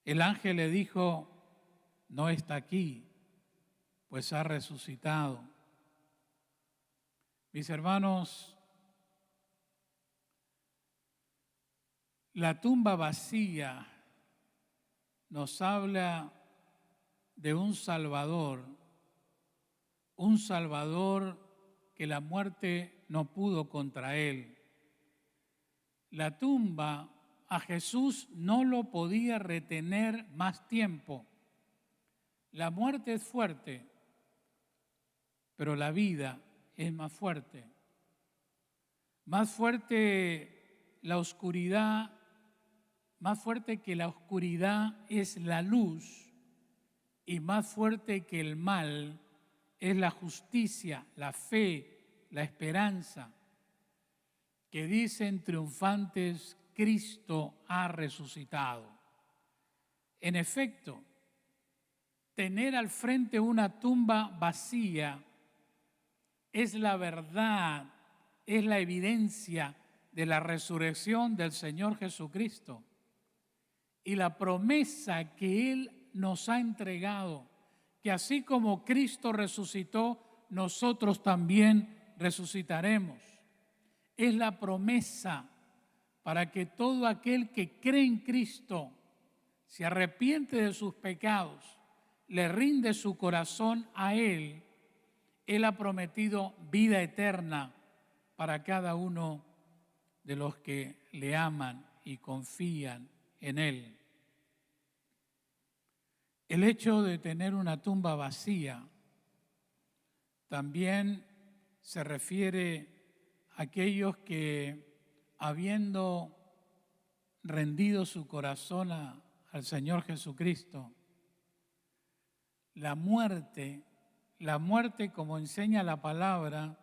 El ángel le dijo, no está aquí, pues ha resucitado. Mis hermanos, la tumba vacía nos habla de un Salvador que la muerte no pudo contra él. La tumba a Jesús no lo podía retener más tiempo. La muerte es fuerte, pero la vida es más fuerte. Más fuerte la oscuridad, más fuerte que la oscuridad es la luz, y más fuerte que el mal es la justicia, la fe, la esperanza, que dicen triunfantes, Cristo ha resucitado. En efecto, tener al frente una tumba vacía es la verdad, es la evidencia de la resurrección del Señor Jesucristo y la promesa que Él nos ha entregado, que así como Cristo resucitó, nosotros también resucitaremos. Es la promesa para que todo aquel que cree en Cristo, se arrepiente de sus pecados, le rinde su corazón a Él, Él ha prometido vida eterna para cada uno de los que le aman y confían en Él. El hecho de tener una tumba vacía también se refiere a aquellos que, habiendo rendido su corazón al Señor Jesucristo, la muerte, como enseña la palabra,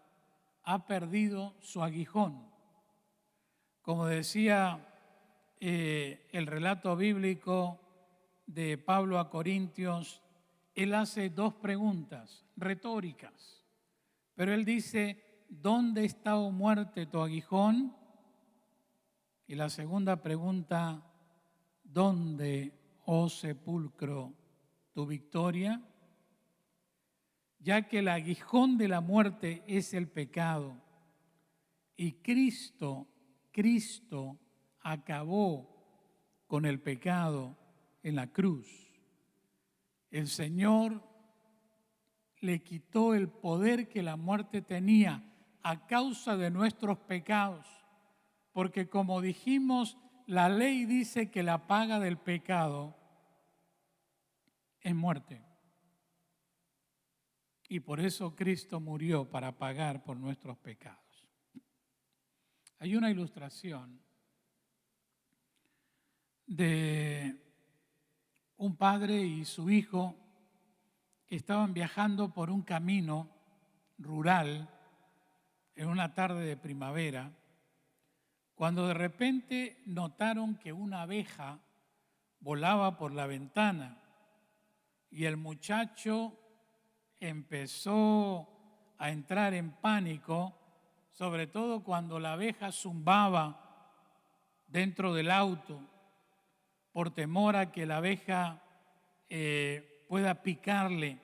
ha perdido su aguijón. Como decía el relato bíblico de Pablo a Corintios, él hace dos preguntas retóricas, pero él dice, ¿dónde está, oh muerte, tu aguijón? Y la segunda pregunta, ¿dónde, oh sepulcro, tu victoria? Ya que el aguijón de la muerte es el pecado y Cristo acabó con el pecado en la cruz. El Señor le quitó el poder que la muerte tenía a causa de nuestros pecados, porque como dijimos, la ley dice que la paga del pecado es muerte. Y por eso Cristo murió, para pagar por nuestros pecados. Hay una ilustración de un padre y su hijo que estaban viajando por un camino rural en una tarde de primavera, cuando de repente notaron que una abeja volaba por la ventana y el muchacho empezó a entrar en pánico, sobre todo cuando la abeja zumbaba dentro del auto, por temor a que la abeja pueda picarle.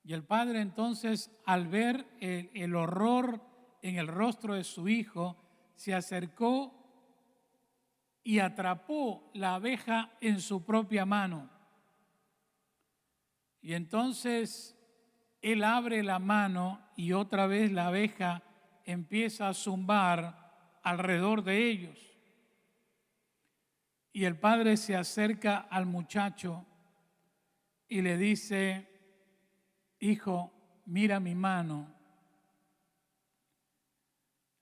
Y el padre entonces, al ver el horror en el rostro de su hijo, se acercó y atrapó la abeja en su propia mano. Y entonces él abre la mano y otra vez la abeja empieza a zumbar alrededor de ellos. Y el padre se acerca al muchacho y le dice, hijo, mira mi mano.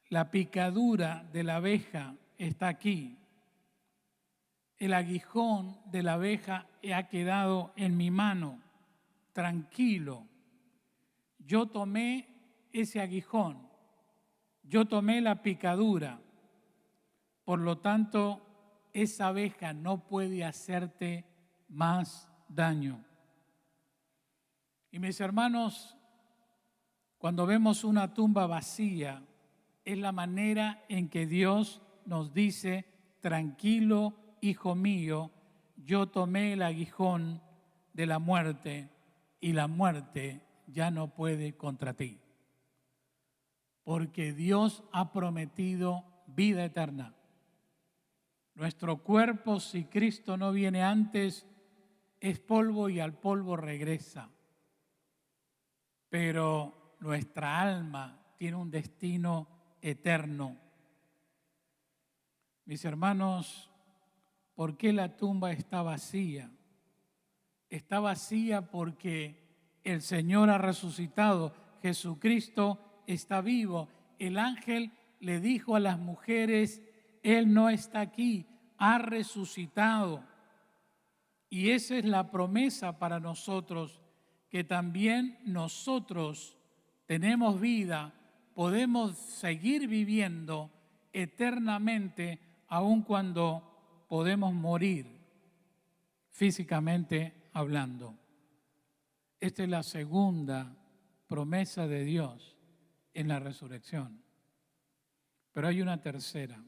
La picadura de la abeja está aquí. El aguijón de la abeja ha quedado en mi mano, tranquilo. yo tomé ese aguijón, yo tomé la picadura. Por lo tanto, esa abeja no puede hacerte más daño. Y mis hermanos, cuando vemos una tumba vacía, es la manera en que Dios nos dice: tranquilo, hijo mío, yo tomé el aguijón de la muerte y la muerte ya no puede contra ti. Porque Dios ha prometido vida eterna. Nuestro cuerpo, si Cristo no viene antes, es polvo y al polvo regresa. Pero nuestra alma tiene un destino eterno. Mis hermanos, ¿por qué la tumba está vacía? Está vacía porque el Señor ha resucitado. Jesucristo está vivo. El ángel le dijo a las mujeres: Él no está aquí, ha resucitado. Y esa es la promesa para nosotros, que también nosotros tenemos vida, podemos seguir viviendo eternamente, aun cuando podemos morir físicamente hablando. Esta es la segunda promesa de Dios en la resurrección. Pero hay una tercera.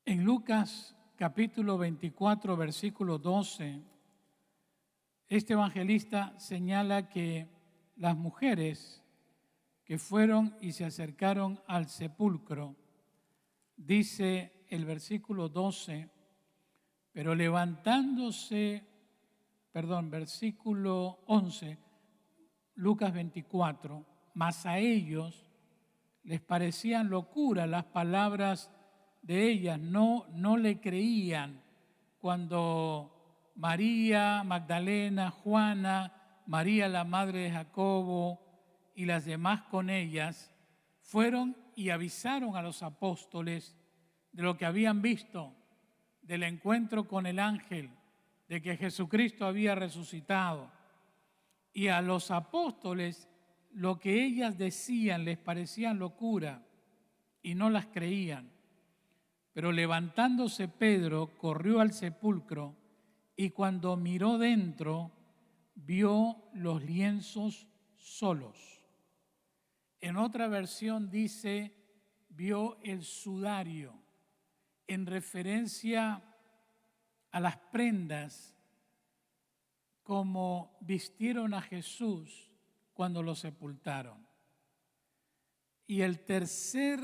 En Lucas capítulo 24, versículo 12, este evangelista señala que las mujeres que fueron y se acercaron al sepulcro, dice el versículo 12, pero versículo 11, Lucas 24, mas a ellos les parecían locura las palabras de ellas, no le creían cuando María Magdalena, Juana, María la madre de Jacobo y las demás con ellas fueron y avisaron a los apóstoles de lo que habían visto, del encuentro con el ángel, de que Jesucristo había resucitado. Y a los apóstoles lo que ellas decían les parecía locura y no las creían. Pero levantándose Pedro, corrió al sepulcro y cuando miró dentro, vio los lienzos solos. En otra versión dice, vio el sudario, en referencia a las prendas como vistieron a Jesús cuando lo sepultaron. Y el tercer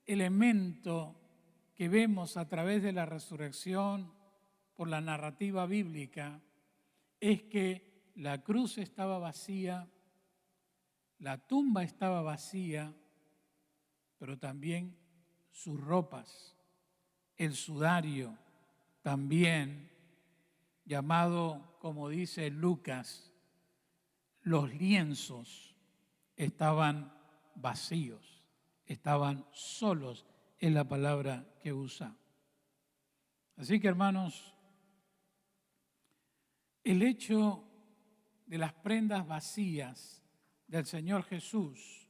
elemento que vemos a través de la resurrección por la narrativa bíblica es que la cruz estaba vacía, la tumba estaba vacía, pero también sus ropas, el sudario también, llamado, como dice Lucas, los lienzos estaban vacíos, estaban solos, es la palabra que usa. Así que, hermanos, el hecho de las prendas vacías del Señor Jesús,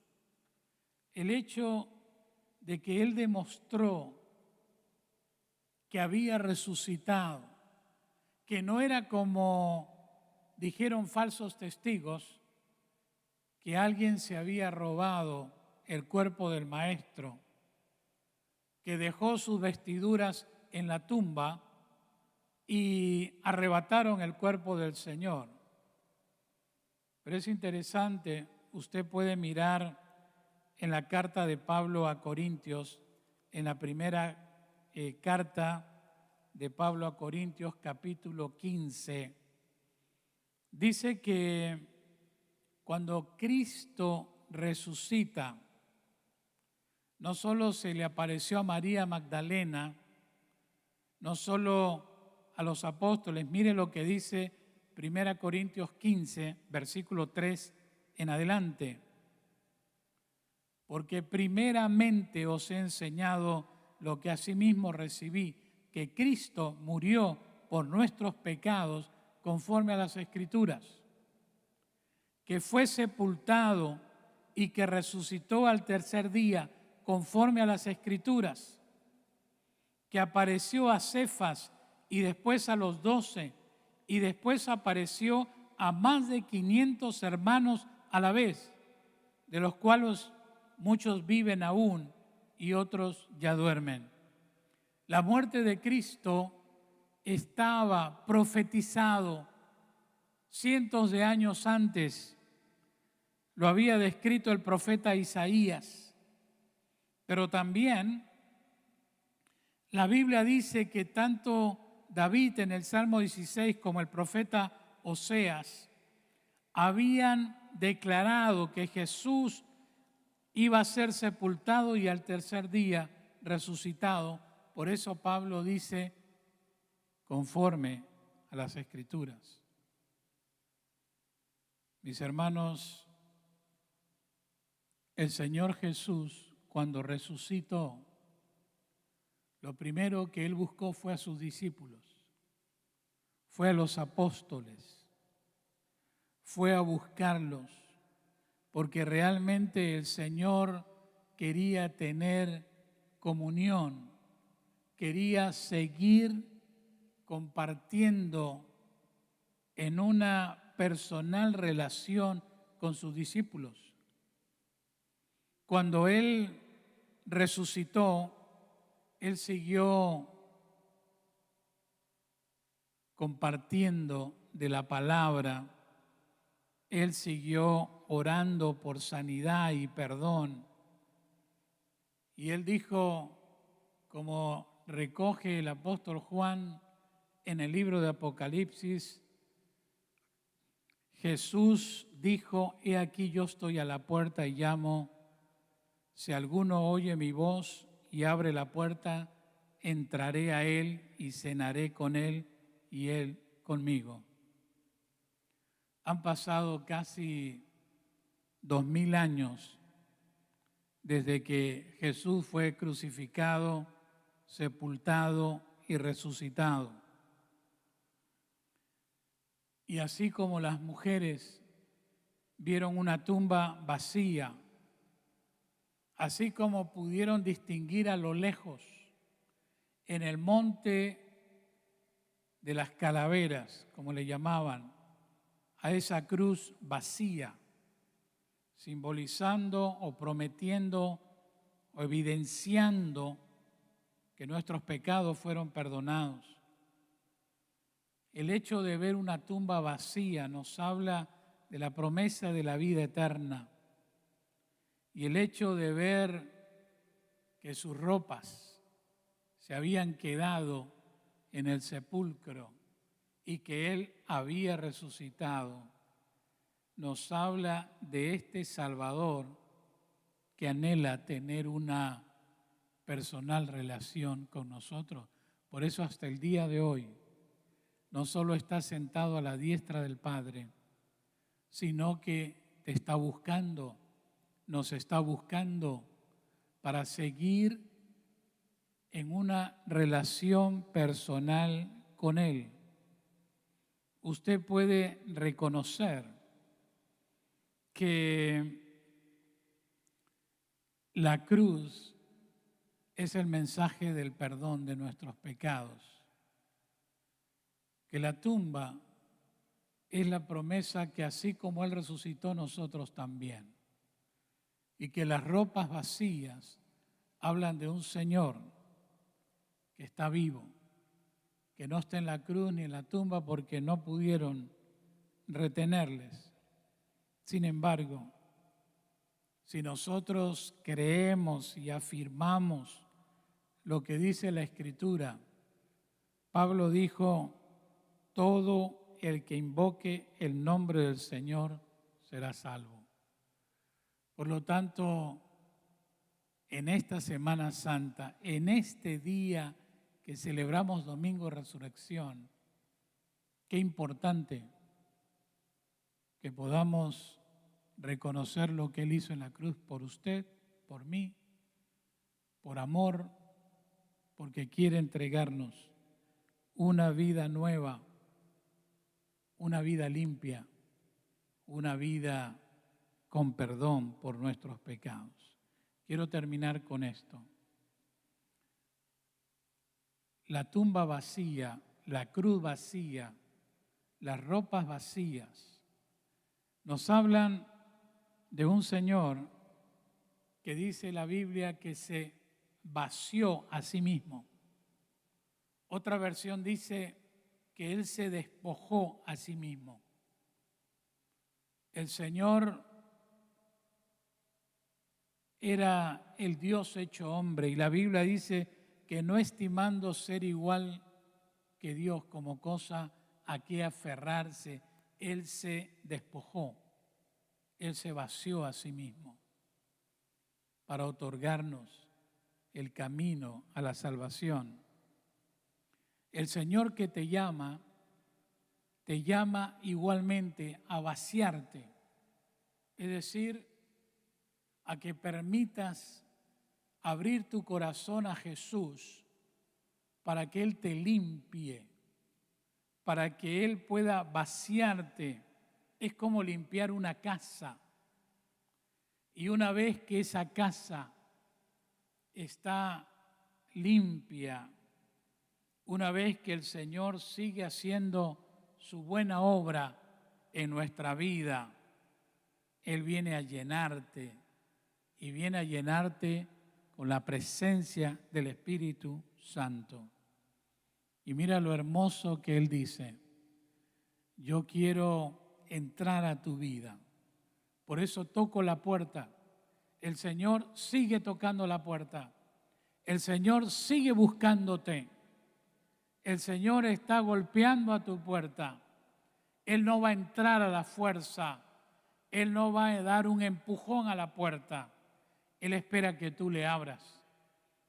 el hecho de que Él demostró que había resucitado, que no era como dijeron falsos testigos, que alguien se había robado el cuerpo del Maestro, que dejó sus vestiduras en la tumba y arrebataron el cuerpo del Señor. Pero es interesante, usted puede mirar en la carta de Pablo a Corintios, en la primera carta de Pablo a Corintios, capítulo 15, dice que cuando Cristo resucita, no solo se le apareció a María Magdalena, no solo a los apóstoles, mire lo que dice 1 Corintios 15, versículo 3 en adelante. Porque primeramente os he enseñado lo que asimismo recibí, que Cristo murió por nuestros pecados conforme a las Escrituras, que fue sepultado y que resucitó al tercer día, conforme a las Escrituras, que apareció a Cefas y después a los 12, y después apareció a más de 500 hermanos a la vez, de los cuales muchos viven aún y otros ya duermen. La muerte de Cristo estaba profetizado cientos de años antes. Lo había descrito el profeta Isaías. Pero también la Biblia dice que tanto David en el Salmo 16 como el profeta Oseas habían declarado que Jesús iba a ser sepultado y al tercer día resucitado. Por eso Pablo dice, conforme a las Escrituras. Mis hermanos, el Señor Jesús, cuando resucitó, lo primero que Él buscó fue a sus discípulos, fue a los apóstoles, fue a buscarlos, porque realmente el Señor quería tener comunión, quería seguir compartiendo en una personal relación con sus discípulos. Cuando Él resucitó, Él siguió compartiendo de la palabra, Él siguió orando por sanidad y perdón. Y Él dijo, como recoge el apóstol Juan en el libro de Apocalipsis, Jesús dijo, he aquí yo estoy a la puerta y llamo, si alguno oye mi voz y abre la puerta, entraré a él y cenaré con él y él conmigo. Han pasado casi 2000 años desde que Jesús fue crucificado, sepultado y resucitado. Y así como las mujeres vieron una tumba vacía, así como pudieron distinguir a lo lejos en el monte de las calaveras, como le llamaban, a esa cruz vacía, simbolizando o prometiendo o evidenciando que nuestros pecados fueron perdonados. El hecho de ver una tumba vacía nos habla de la promesa de la vida eterna. Y el hecho de ver que sus ropas se habían quedado en el sepulcro y que Él había resucitado, nos habla de este Salvador que anhela tener una personal relación con nosotros. Por eso hasta el día de hoy no solo está sentado a la diestra del Padre, sino que te está buscando, nos está buscando para seguir en una relación personal con Él. Usted puede reconocer que la cruz es el mensaje del perdón de nuestros pecados, que la tumba es la promesa que así como Él resucitó, nosotros también, y que las ropas vacías hablan de un Señor que está vivo, que no está en la cruz ni en la tumba porque no pudieron retenerles. Sin embargo, si nosotros creemos y afirmamos lo que dice la Escritura, Pablo dijo, todo el que invoque el nombre del Señor será salvo. Por lo tanto, en esta Semana Santa, en este día que celebramos Domingo de Resurrección, qué importante que podamos reconocer lo que Él hizo en la cruz por usted, por mí, por amor, porque quiere entregarnos una vida nueva, una vida limpia, una vida con perdón por nuestros pecados. Quiero terminar con esto. La tumba vacía, la cruz vacía, las ropas vacías, nos hablan de un Señor que dice la Biblia que se vació a sí mismo. Otra versión dice que Él se despojó a sí mismo. El Señor era el Dios hecho hombre y la Biblia dice que no estimando ser igual que Dios como cosa a que aferrarse, Él se despojó, Él se vació a sí mismo para otorgarnos el camino a la salvación. El Señor que te llama igualmente a vaciarte, es decir, a que permitas abrir tu corazón a Jesús para que Él te limpie, para que Él pueda vaciarte. Es como limpiar una casa. Y una vez que esa casa está limpia, una vez que el Señor sigue haciendo su buena obra en nuestra vida, Él viene a llenarte y viene a llenarte con la presencia del Espíritu Santo. Y mira lo hermoso que Él dice: yo quiero entrar a tu vida. Por eso toco la puerta. El Señor sigue tocando la puerta. El Señor sigue buscándote. El Señor está golpeando a tu puerta. Él no va a entrar a la fuerza. Él no va a dar un empujón a la puerta. Él espera que tú le abras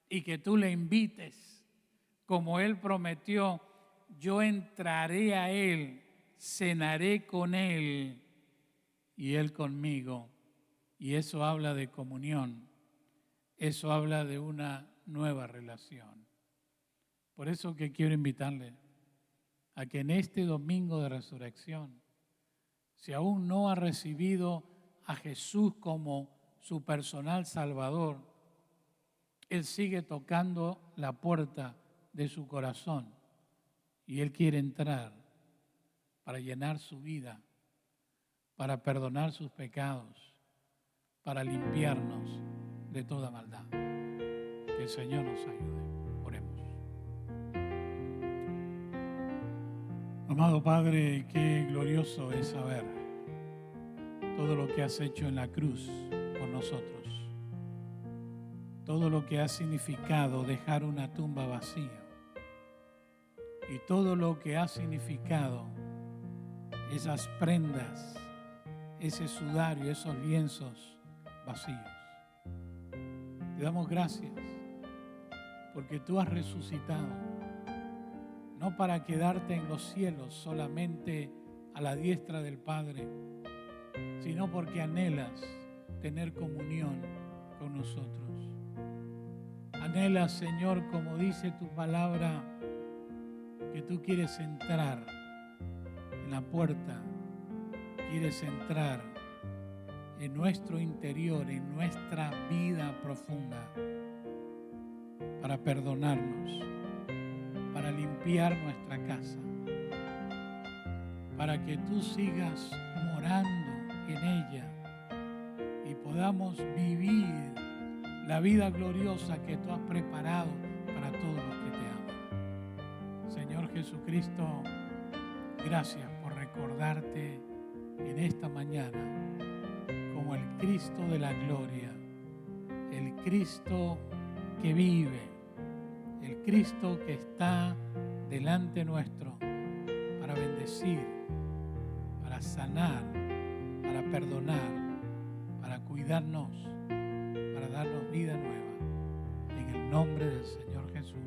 y que tú le invites. Como Él prometió, yo entraré a Él, cenaré con Él y Él conmigo. Y eso habla de comunión. Eso habla de una nueva relación. Por eso que quiero invitarle a que en este domingo de resurrección, si aún no ha recibido a Jesús como su personal Salvador, Él sigue tocando la puerta de su corazón y Él quiere entrar para llenar su vida, para perdonar sus pecados, para limpiarnos de toda maldad. Que el Señor nos ayude. Oremos. Amado Padre, qué glorioso es saber todo lo que has hecho en la cruz por nosotros, todo lo que ha significado dejar una tumba vacía y todo lo que ha significado esas prendas, ese sudario, esos lienzos vacíos. Te damos gracias porque tú has resucitado, no para quedarte en los cielos solamente a la diestra del Padre, sino porque anhelas tener comunión con nosotros. Anhelas, Señor, como dice tu palabra, que tú quieres entrar en la puerta, quieres entrar en nuestro interior, en nuestra vida profunda, para perdonarnos, para limpiar nuestra casa, para que tú sigas morando en ella y podamos vivir la vida gloriosa que tú has preparado para todos los que te aman. Señor Jesucristo, gracias por recordarte en esta mañana como el Cristo de la gloria, el Cristo que vive, el Cristo que está delante nuestro para bendecir, para sanar, para perdonar, para cuidarnos, para darnos vida nueva. En el nombre del Señor Jesús.